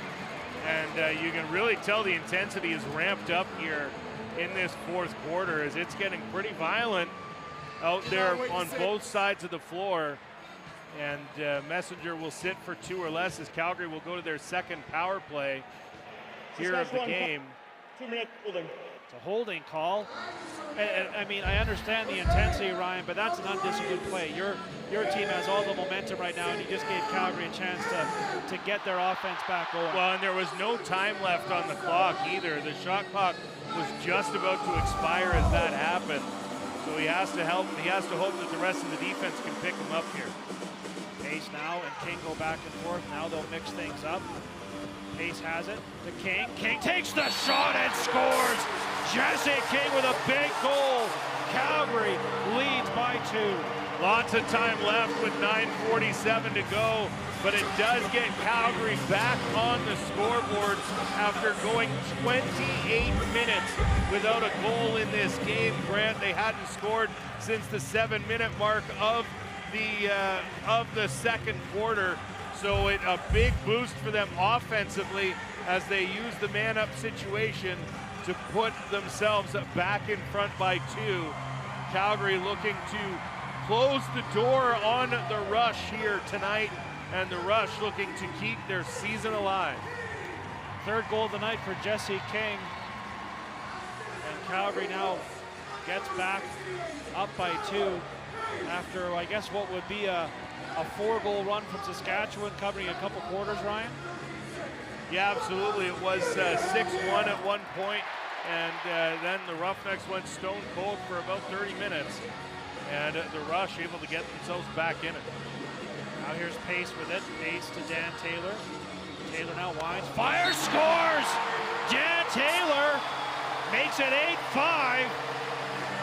and you can really tell the intensity is ramped up here in this fourth quarter as it's getting pretty violent out there on both sides of the floor. And Messenger will sit for 2 or less as Calgary will go to their second power play here of the game. 2-minute holding. It's a holding call. And I mean, I understand the intensity, Ryan, but that's an undisciplined play. Your team has all the momentum right now, and you just gave Calgary a chance to get their offense back going. Well, and there was no time left on the clock either. The shot clock was just about to expire as that happened. So he has to hope that the rest of the defense can pick him up here. Pace now and King go back and forth. Now they'll mix things up. Pace has it to King. King takes the shot and scores. Jesse King with a big goal. Calgary leads by 2. Lots of time left with 9:47 to go, but it does get Calgary back on the scoreboard after going 28 minutes without a goal in this game. Grant, they hadn't scored since the 7-minute mark of the second quarter. So a big boost for them offensively as they use the man-up situation to put themselves back in front by 2. Calgary looking to close the door on the Rush here tonight, and the Rush looking to keep their season alive. Third goal of the night for Jesse King. And Calgary now gets back up by 2 after, I guess, what would be a 4-goal run from Saskatchewan covering a couple quarters, Ryan? Yeah, absolutely. It was 6-1 at one point, and then the Roughnecks went stone cold for about 30 minutes, and the Rush able to get themselves back in it. Now here's Pace with it. Pace to Dan Taylor. Taylor now winds, fires, scores! Dan Taylor makes it 8-5.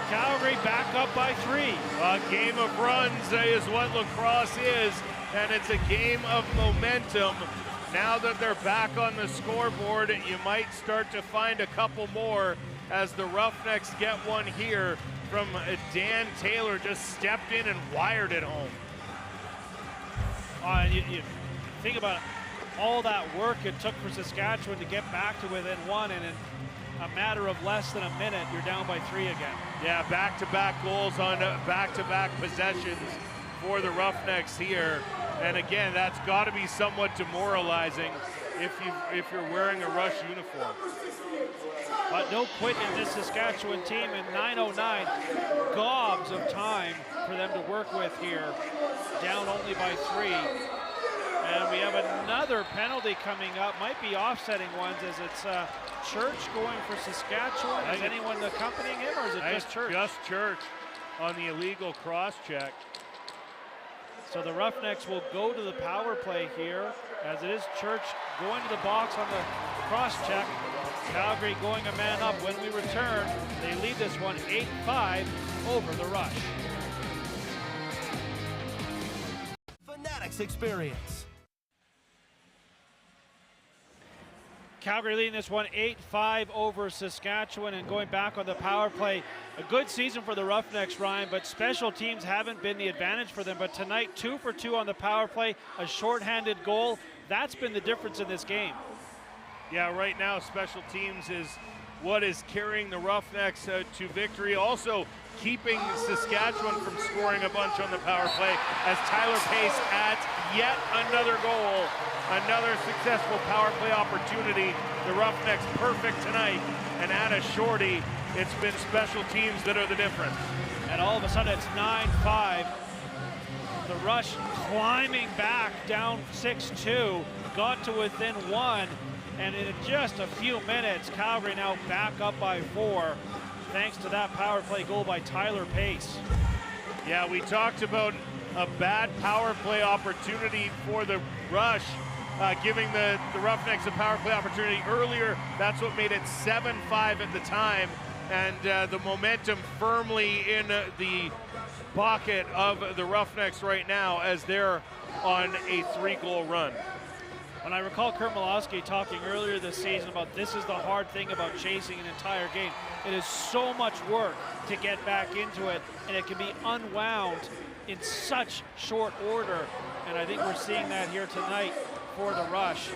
Calgary back up by 3. A game of runs is what lacrosse is, and it's a game of momentum. Now that they're back on the scoreboard, you might start to find a couple more as the Roughnecks get one here from Dan Taylor. Just stepped in and wired it home. You think about all that work it took for Saskatchewan to get back to within 1, and in a matter of less than a minute, you're down by 3 again. Yeah, back-to-back goals on back-to-back possessions for the Roughnecks here. And again, that's got to be somewhat demoralizing if you're wearing a Rush uniform. But no quit in this Saskatchewan team in 9:09. Gobs of time time for them to work with here, down only by 3. And we have another penalty coming up, might be offsetting ones, as it's Church going for Saskatchewan. Is anyone accompanying him, or is it just Church? Just Church on the illegal cross-check. So the Roughnecks will go to the power play here, as it is Church going to the box on the cross-check. Calgary going a man up. When we return, they lead this one 8-5 over the Rush. Fanatics experience. Calgary leading this one 8-5 over Saskatchewan, and going back on the power play. A good season for the Roughnecks, Ryan, but special teams haven't been the advantage for them. But tonight, 2 for 2 on the power play, a shorthanded goal. That's been the difference in this game. Yeah, right now special teams is what is carrying the Roughnecks to victory. Also keeping Saskatchewan from scoring a bunch on the power play, as Tyler Pace adds yet another goal. Another successful power play opportunity. The Roughnecks perfect tonight, and add a shorty. It's been special teams that are the difference. And all of a sudden it's 9-5. The Rush climbing back down 6-2, got to within 1, and in just a few minutes, Calgary now back up by 4, thanks to that power play goal by Tyler Pace. Yeah, we talked about a bad power play opportunity for the Rush, giving the Roughnecks a power play opportunity earlier. That's what made it 7-5 at the time, and the momentum firmly in the pocket of the Roughnecks right now, as they're on a 3-goal run. When I recall Kurt Malowski talking earlier this season about this is the hard thing about chasing an entire game. It is so much work to get back into it, and it can be unwound in such short order. And I think we're seeing that here tonight for the Rush.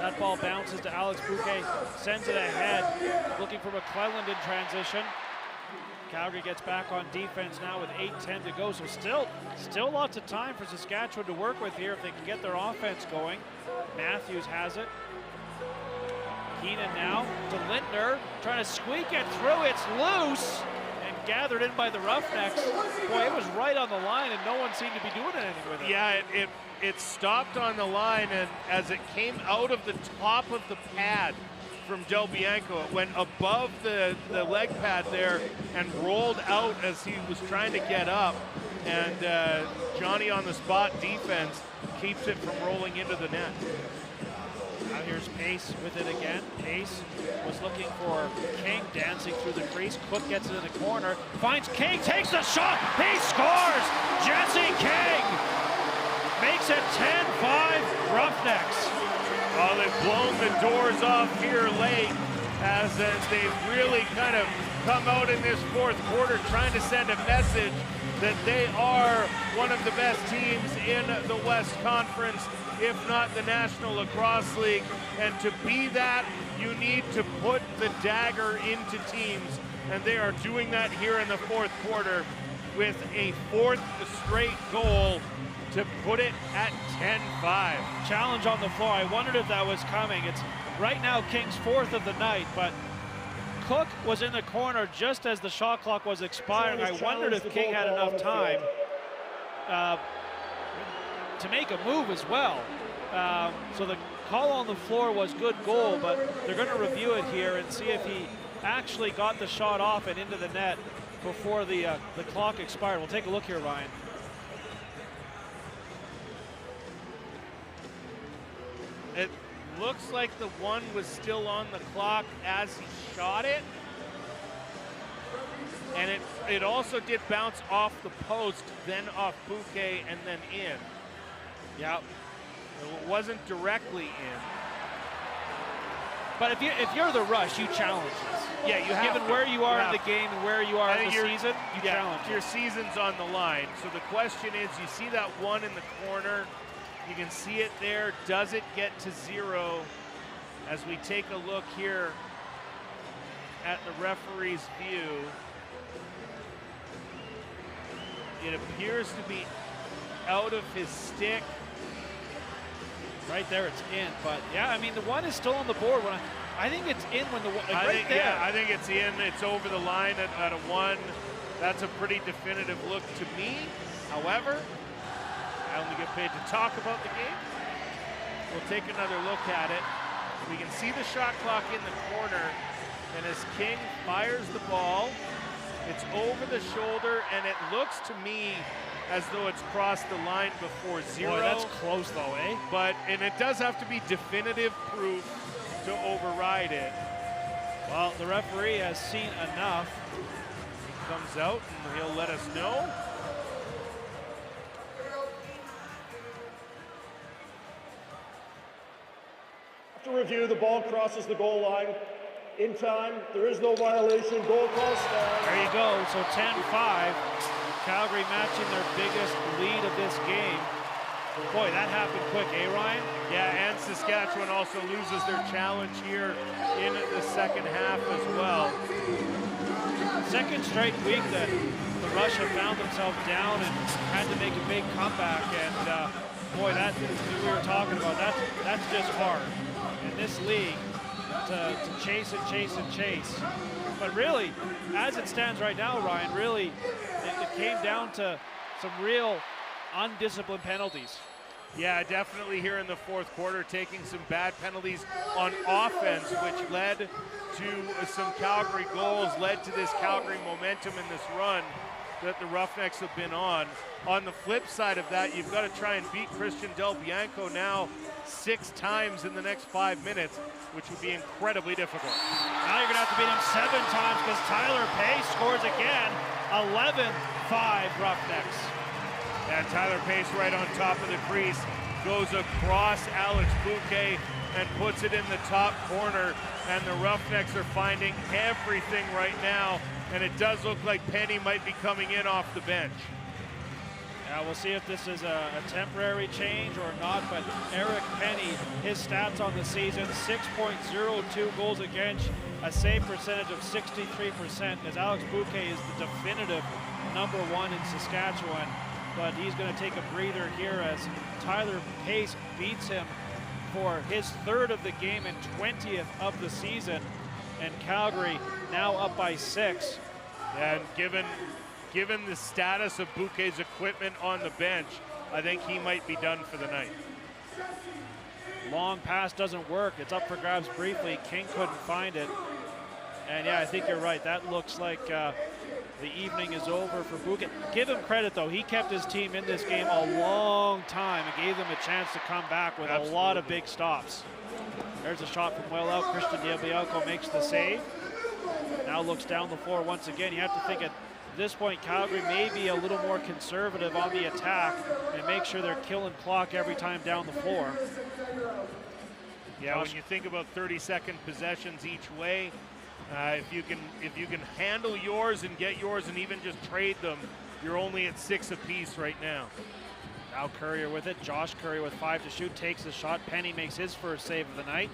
That ball bounces to Alex Bouquet, sends it ahead, looking for McClelland in transition. Calgary gets back on defense now with 8:10 to go, so still lots of time for Saskatchewan to work with here if they can get their offense going. Matthews has it. Keenan now to Lintner, trying to squeak it through. It's loose and gathered in by the Roughnecks. Boy, it was right on the line, and no one seemed to be doing anything with it. Yeah, it stopped on the line, and as it came out of the top of the pad from Del Bianco, it went above the leg pad there and rolled out as he was trying to get up. And Johnny on the spot defense keeps it from rolling into the net. Now here's Pace with it again. Pace was looking for King, dancing through the crease. Cook gets it in the corner, finds King, takes the shot, he scores! Jesse King makes it 10-5 Roughnecks. Oh, they've blown the doors off here late, as they've really kind of come out in this fourth quarter trying to send a message that they are one of the best teams in the West Conference, if not the National Lacrosse League. And to be that, you need to put the dagger into teams. And they are doing that here in the fourth quarter with a 4th straight goal to put it at 10-5. Challenge on the floor. I wondered if that was coming. It's right now King's 4th of the night, but Cook was in the corner just as the shot clock was expiring. I wondered if King had enough time to make a move as well. So the call on the floor was good goal, but they're going to review it here and see if he actually got the shot off and into the net before the clock expired. We'll take a look here, Ryan. It looks like the one was still on the clock as he shot it. And it also did bounce off the post, then off Bouquet, and then in. Yeah, it wasn't directly in. But if you're the Rush, you challenge this. Yeah, you have Given to. where you are in the game and where you are in the season, you yeah, challenge your it. season's on the line. So the question is, you see that one in the corner, you can see it there. Does it get to 0? As we take a look here at the referee's view, it appears to be out of his stick. Right there, it's in. But yeah, I mean, the one is still on the board. I think it's in when the one, like I right think, there. yeah, I think it's in. It's over the line at a 1. That's a pretty definitive look to me. However, I only get paid to talk about the game. We'll take another look at it. We can see the shot clock in the corner, and as King fires the ball, it's over the shoulder, and it looks to me as though it's crossed the line before zero. Boy, that's close though, eh? And it does have to be definitive proof to override it. Well, the referee has seen enough. He comes out and he'll let us know. After review, the ball crosses the goal line. In time, there is no violation. Goal call stand. There you go. So 10-5. Calgary matching their biggest lead of this game. Boy, that happened quick, eh, Ryan? Yeah, and Saskatchewan also loses their challenge here in the second half as well. Second straight week that the Rush have found themselves down and had to make a big comeback. And boy, that we were talking about, that's just hard in this league to chase and chase and chase. But really, as it stands right now, Ryan, really, it came down to some real undisciplined penalties. Yeah, definitely here in the fourth quarter, taking some bad penalties on offense, which led to some Calgary goals, led to this Calgary momentum in this run that the Roughnecks have been on. On the flip side of that, you've got to try and beat Christian Del Bianco now 6 times in the next 5 minutes, which would be incredibly difficult. Now you're going to have to beat him 7 times because Tyler Pace scores again. 11-5 Roughnecks. And Tyler Pace right on top of the crease goes across Alex Bouquet and puts it in the top corner. And the Roughnecks are finding everything right now. And it does look like Penny might be coming in off the bench. Yeah, we'll see if this is a temporary change or not, but Eric Penny, his stats on the season, 6.02 goals against, a save percentage of 63%, as Alex Bouquet is the definitive #1 in Saskatchewan. But he's going to take a breather here as Tyler Pace beats him for his 3rd of the game and 20th of the season. And Calgary now up by 6. And given the status of Bouquet's equipment on the bench, I think he might be done for the night. Long pass doesn't work. It's up for grabs briefly. King couldn't find it. And yeah, I think you're right. That looks like the evening is over for Bouquet. Give him credit, though. He kept his team in this game a long time and gave them a chance to come back with a lot of big stops. There's a shot from well out. Christian Del Bianco makes the save. Now looks down the floor once again. You have to think at this point, Calgary may be a little more conservative on the attack and make sure they're killing clock every time down the floor. Yeah, when you think about 30-second possessions each way, if you can handle yours and get yours and even just trade them, you're only at 6 apiece right now. Now Courier with it. Josh Courier with 5 to shoot, takes the shot. Penny makes his first save of the night.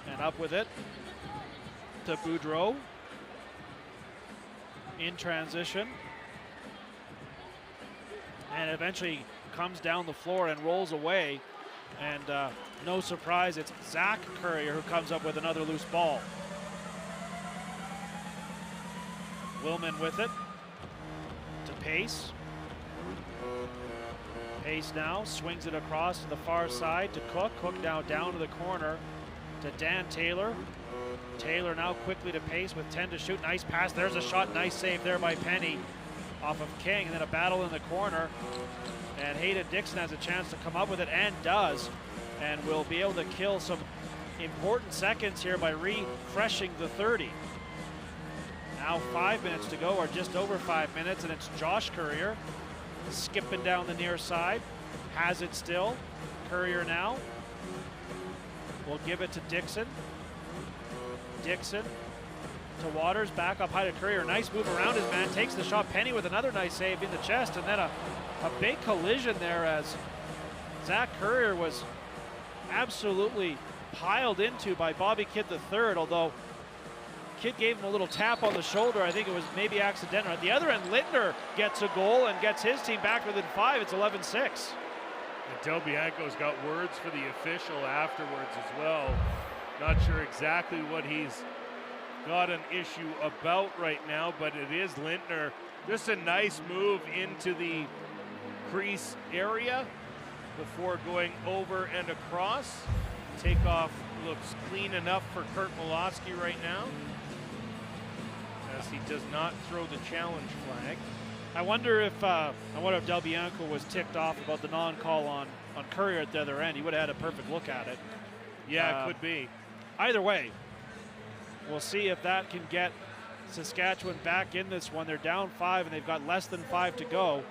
And up with it to Boudreau. In transition. And eventually comes down the floor and rolls away. And no surprise, it's Zach Courier who comes up with another loose ball. Willman with it to Pace. Pace now swings it across to the far side to Cook. Cook now down to the corner to Dan Taylor. Taylor now quickly to Pace with 10 to shoot. Nice pass. There's a shot. Nice save there by Penny off of King. And then a battle in the corner. And Hayden Dixon has a chance to come up with it and does. And will be able to kill some important seconds here by refreshing the 30. Now 5 minutes to go, or just over 5 minutes, and it's Josh Courier skipping down the near side. Has it still. Courier now will give it to Dixon. Dixon to Waters, back up high to Courier. Nice move around his man, takes the shot. Penny with another nice save in the chest, and then a big collision there as Zach Courier was absolutely piled into by Bobby Kidd III, although Kidd gave him a little tap on the shoulder. I think it was maybe accidental. At the other end, Lindner gets a goal and gets his team back within 5. It's 11-6. And Del Bianco's got words for the official afterwards as well. Not sure exactly what he's got an issue about right now, but it is Lindner Just a nice move into the crease area before going over and across. Takeoff looks clean enough for Kurt Molosky right now, as he does not throw the challenge flag. I wonder if Del Bianco was ticked off about the non-call on Courier at the other end. He would have had a perfect look at it. Yeah, it could be. Either way, we'll see if that can get Saskatchewan back in this one. They're down 5 and they've got less than 5 to go.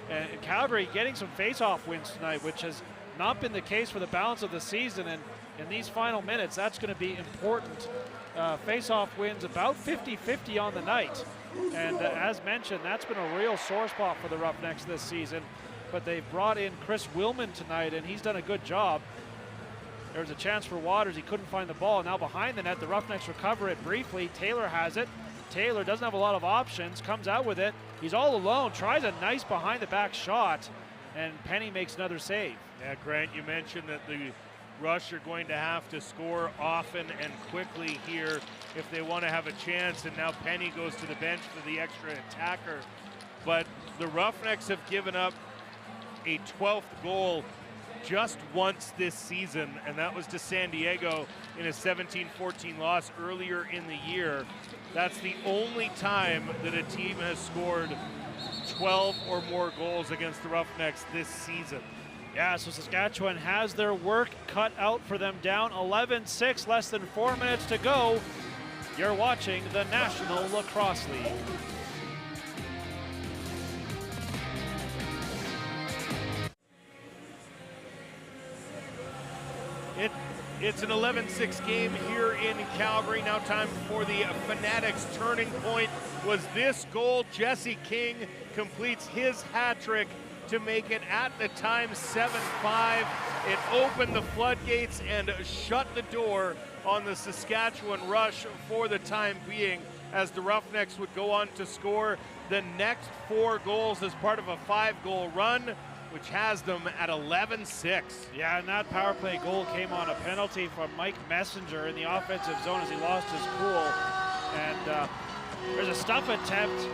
And Calgary getting some face-off wins tonight, which has not been the case for the balance of the season. And in these final minutes, that's going to be important. Face-off wins about 50-50 on the night. And as mentioned, that's been a real sore spot for the Roughnecks this season. But they've brought in Chris Willman tonight, and he's done a good job. There was a chance for Waters. He couldn't find the ball. Now behind the net, the Roughnecks recover it briefly. Taylor has it. Taylor doesn't have a lot of options, comes out with it. He's all alone, tries a nice behind-the-back shot, and Penny makes another save. Yeah, Grant, you mentioned that the Rush are going to have to score often and quickly here if they want to have a chance, and now Penny goes to the bench for the extra attacker. But the Roughnecks have given up a 12th goal just once this season, and that was to San Diego in a 17-14 loss earlier in the year. That's the only time that a team has scored 12 or more goals against the Roughnecks this season. Yeah, so Saskatchewan has their work cut out for them, down 11-6, less than 4 minutes to go. You're watching the National Lacrosse League. It's an 11-6 game here in Calgary. Now time for the Fanatics turning point. Was this goal? Jesse King completes his hat trick to make it at the time 7-5. It opened the floodgates and shut the door on the Saskatchewan Rush for the time being, as the Roughnecks would go on to score the next 4 goals as part of a 5-goal run, which has them at 11-6. Yeah, and that power play goal came on a penalty from Mike Messenger in the offensive zone as he lost his cool. And there's a stuff attempt,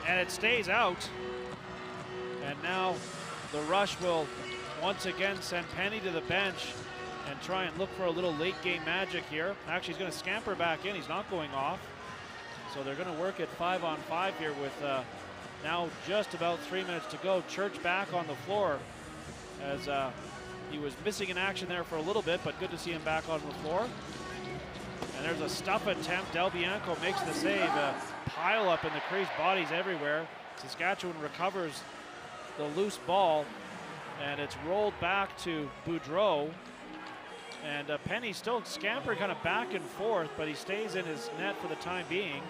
and it stays out. And now the Rush will once again send Penny to the bench and try and look for a little late game magic here. Actually, he's going to scamper back in. He's not going off. So they're going to work it 5-on-5 here with now just about 3 minutes to go. Church back on the floor as he was missing in action there for a little bit, but good to see him back on the floor. And there's a stuff attempt. Del Bianco makes the save. Pile up in the crease, bodies everywhere. Saskatchewan recovers the loose ball, and it's rolled back to Boudreau. And Penny still scampering kind of back and forth, but he stays in his net for the time being.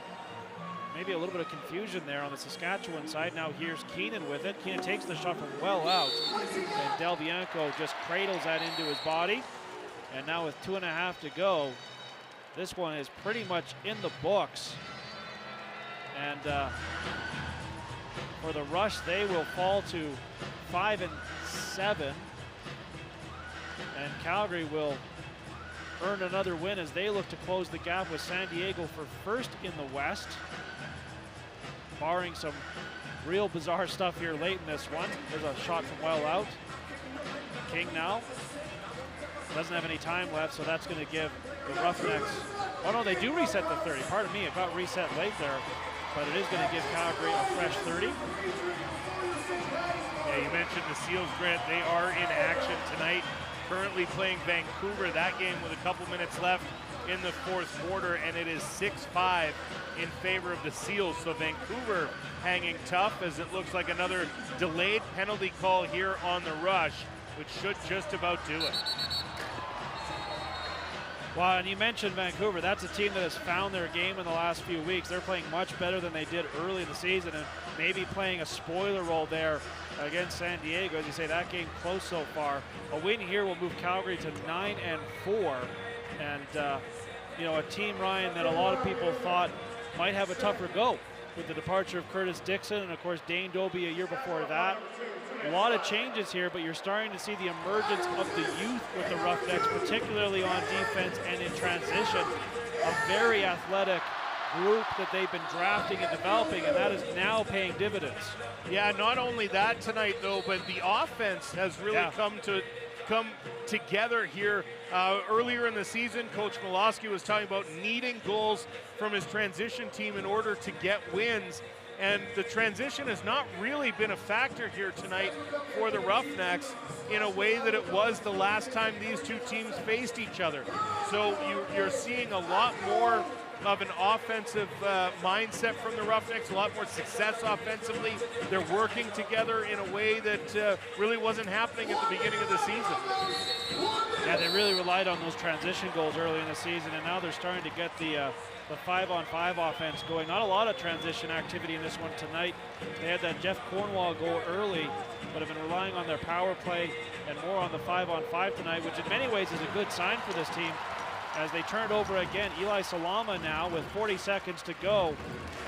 Maybe a little bit of confusion there on the Saskatchewan side. Now here's Keenan with it. Keenan takes the shot from well out, and Del Bianco just cradles that into his body. And now with 2.5 to go, this one is pretty much in the books. And for the Rush, they will fall to 5-7. And Calgary will earn another win as they look to close the gap with San Diego for first in the West. Barring some real bizarre stuff here late in this one. There's a shot from well out. King now doesn't have any time left, so that's going to give the Roughnecks. Oh no, they do reset the 30. Pardon me, it got reset late there, but it is going to give Calgary a fresh 30. Yeah, you mentioned the Seals, Grant. They are in action tonight, currently playing Vancouver. That game with a couple minutes left in the 4th quarter, and it is 6-5 in favor of the Seals. So Vancouver hanging tough, as it looks like another delayed penalty call here on the Rush, which should just about do it. Well, and you mentioned Vancouver. That's a team that has found their game in the last few weeks. They're playing much better than they did early in the season, and maybe playing a spoiler role there against San Diego. As you say, that game close so far. A win here will move Calgary to 9-4. And, you know, a team, Ryan, that a lot of people thought might have a tougher go with the departure of Curtis Dixon and, of course, Dane Doby a year before that. A lot of changes here, but you're starting to see the emergence of the youth with the Roughnecks, particularly on defense and in transition. A very athletic group that they've been drafting and developing, and that is now paying dividends. Yeah, not only that tonight though, but the offense has really come together here. Earlier in the season, Coach Miloski was talking about needing goals from his transition team in order to get wins. And the transition has not really been a factor here tonight for the Roughnecks in a way that it was the last time these two teams faced each other. So you're seeing a lot more of an offensive mindset from the Roughnecks, a lot more success offensively. They're working together in a way that really wasn't happening at the beginning of the season. Yeah, they really relied on those transition goals early in the season, and now they're starting to get the 5-on-5 offense going. Not a lot of transition activity in this one tonight. They had that Jeff Cornwall goal early, but have been relying on their power play and more on the 5-on-5 tonight, which in many ways is a good sign for this team. As they turn it over again, Eli Salama now with 40 seconds to go,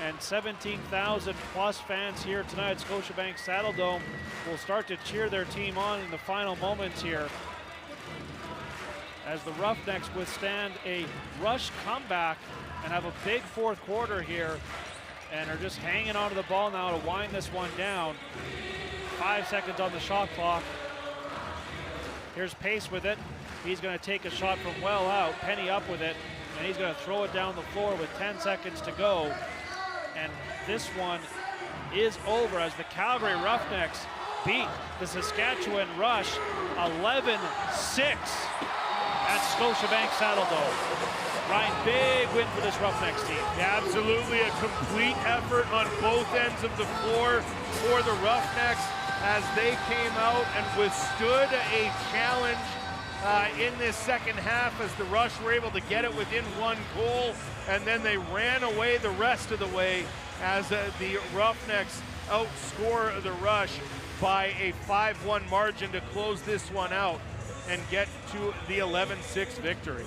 and 17,000 plus fans here tonight at Scotiabank Saddledome will start to cheer their team on in the final moments here, as the Roughnecks withstand a Rush comeback and have a big fourth quarter here, and are just hanging onto the ball now to wind this one down. 5 seconds on the shot clock. Here's Pace with it. He's going to take a shot from well out. Penny up with it, and he's going to throw it down the floor with 10 seconds to go. And this one is over as the Calgary Roughnecks beat the Saskatchewan Rush 11-6 at Scotiabank Saddledome. Ryan, big win for this Roughnecks team. Yeah, absolutely a complete effort on both ends of the floor for the Roughnecks as they came out and withstood a challenge in this second half as the Rush were able to get it within one goal, and then they ran away the rest of the way as the Roughnecks outscore the Rush by a 5-1 margin to close this one out and get to the 11-6 victory.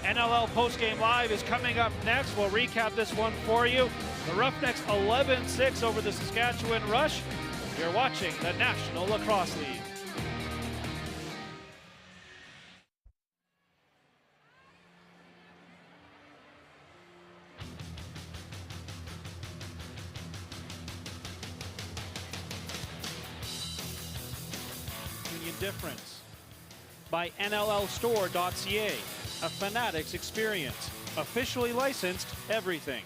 NLL Postgame Live is coming up next. We'll recap this one for you. The Roughnecks 11-6 over the Saskatchewan Rush. You're watching the National Lacrosse League. Union Difference by NLLstore.ca. A Fanatics experience. Officially licensed everything.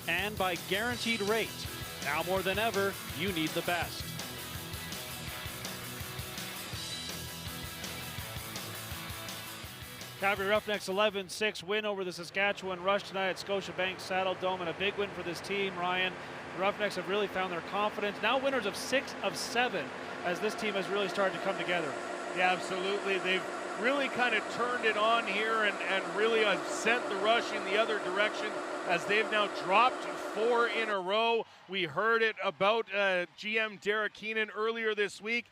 And by Guaranteed Rate. Now more than ever, you need the best. Calgary Roughnecks 11-6 win over the Saskatchewan Rush tonight at Scotiabank Saddledome, and a big win for this team, Ryan. The Roughnecks have really found their confidence. Now winners of 6 of 7 as this team has really started to come together. Yeah, absolutely. They've really kind of turned it on here and really sent the Rush in the other direction as they've now dropped 4 in a row. We heard it about GM Derek Keenan earlier this week.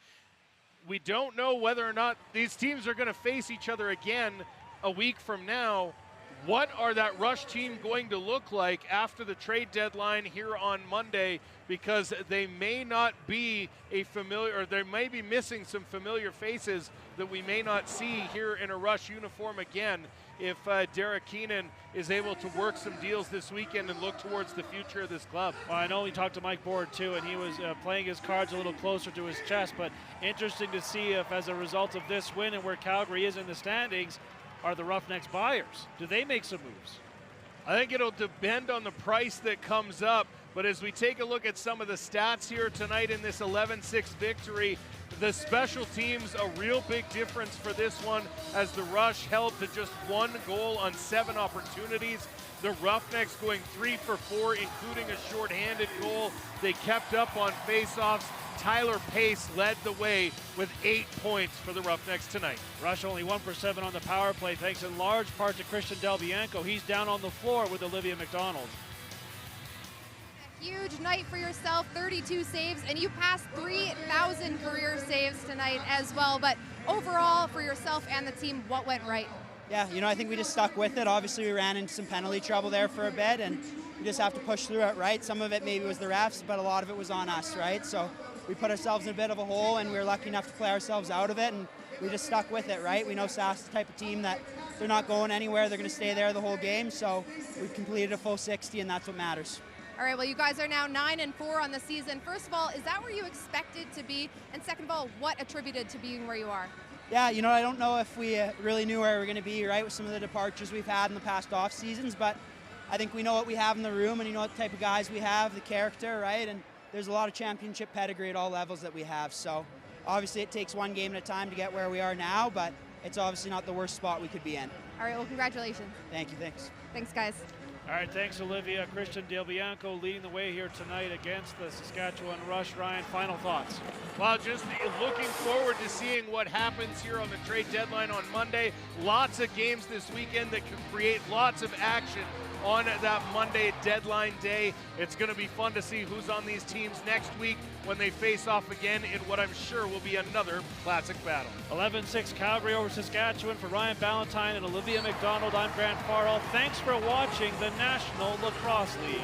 We don't know whether or not these teams are going to face each other again a week from now. What are that Rush team going to look like after the trade deadline here on Monday? Because they may not be a familiar, or they may be missing some familiar faces that we may not see here in a Rush uniform again if Derek Keenan is able to work some deals this weekend and look towards the future of this club. Well, I know we talked to Mike Board too, and he was playing his cards a little closer to his chest, but interesting to see if as a result of this win and where Calgary is in the standings, are the Roughnecks buyers? Do they make some moves? I think it'll depend on the price that comes up, but as we take a look at some of the stats here tonight in this 11-6 victory, the special teams, a real big difference for this one as the Rush held to just 1 goal on 7 opportunities. The Roughnecks going 3 for 4, including a shorthanded goal. They kept up on faceoffs. Tyler Pace led the way with 8 points for the Roughnecks tonight. Rush only 1 for 7 on the power play, thanks in large part to Christian Del Bianco. He's down on the floor with Olivia McDonald. A huge night for yourself, 32 saves, and you passed 3,000 career saves tonight as well. But overall, for yourself and the team, what went right? Yeah, I think we just stuck with it. Obviously, we ran into some penalty trouble there for a bit, and we just have to push through it, right? Some of it maybe was the refs, but a lot of it was on us, right? So we put ourselves in a bit of a hole, and we were lucky enough to play ourselves out of it, and we just stuck with it, right? We know Sask is the type of team that they're not going anywhere. They're going to stay there the whole game. So we've completed a full 60, and that's what matters. All right, well, you guys are now 9-4 on the season. First of all, is that where you expected to be? And second of all, what attributed to being where you are? Yeah, you know, I don't know if we really knew where we were going to be, right, with some of the departures we've had in the past off seasons, but I think we know what we have in the room, and you know what type of guys we have, the character, right, and there's a lot of championship pedigree at all levels that we have. So obviously it takes one game at a time to get where we are now, but it's obviously not the worst spot we could be in. All right, well, congratulations. Thank you, thanks. Thanks, guys. All right, thanks, Olivia. Christian Del Bianco leading the way here tonight against the Saskatchewan Rush. Ryan, final thoughts? Well, just looking forward to seeing what happens here on the trade deadline on Monday. Lots of games this weekend that can create lots of action on that Monday deadline day. It's going to be fun to see who's on these teams next week when they face off again in what I'm sure will be another classic battle. 11-6 Calgary over Saskatchewan. For Ryan Ballantyne and Olivia McDonald, I'm Grant Farrell. Thanks for watching the National Lacrosse League.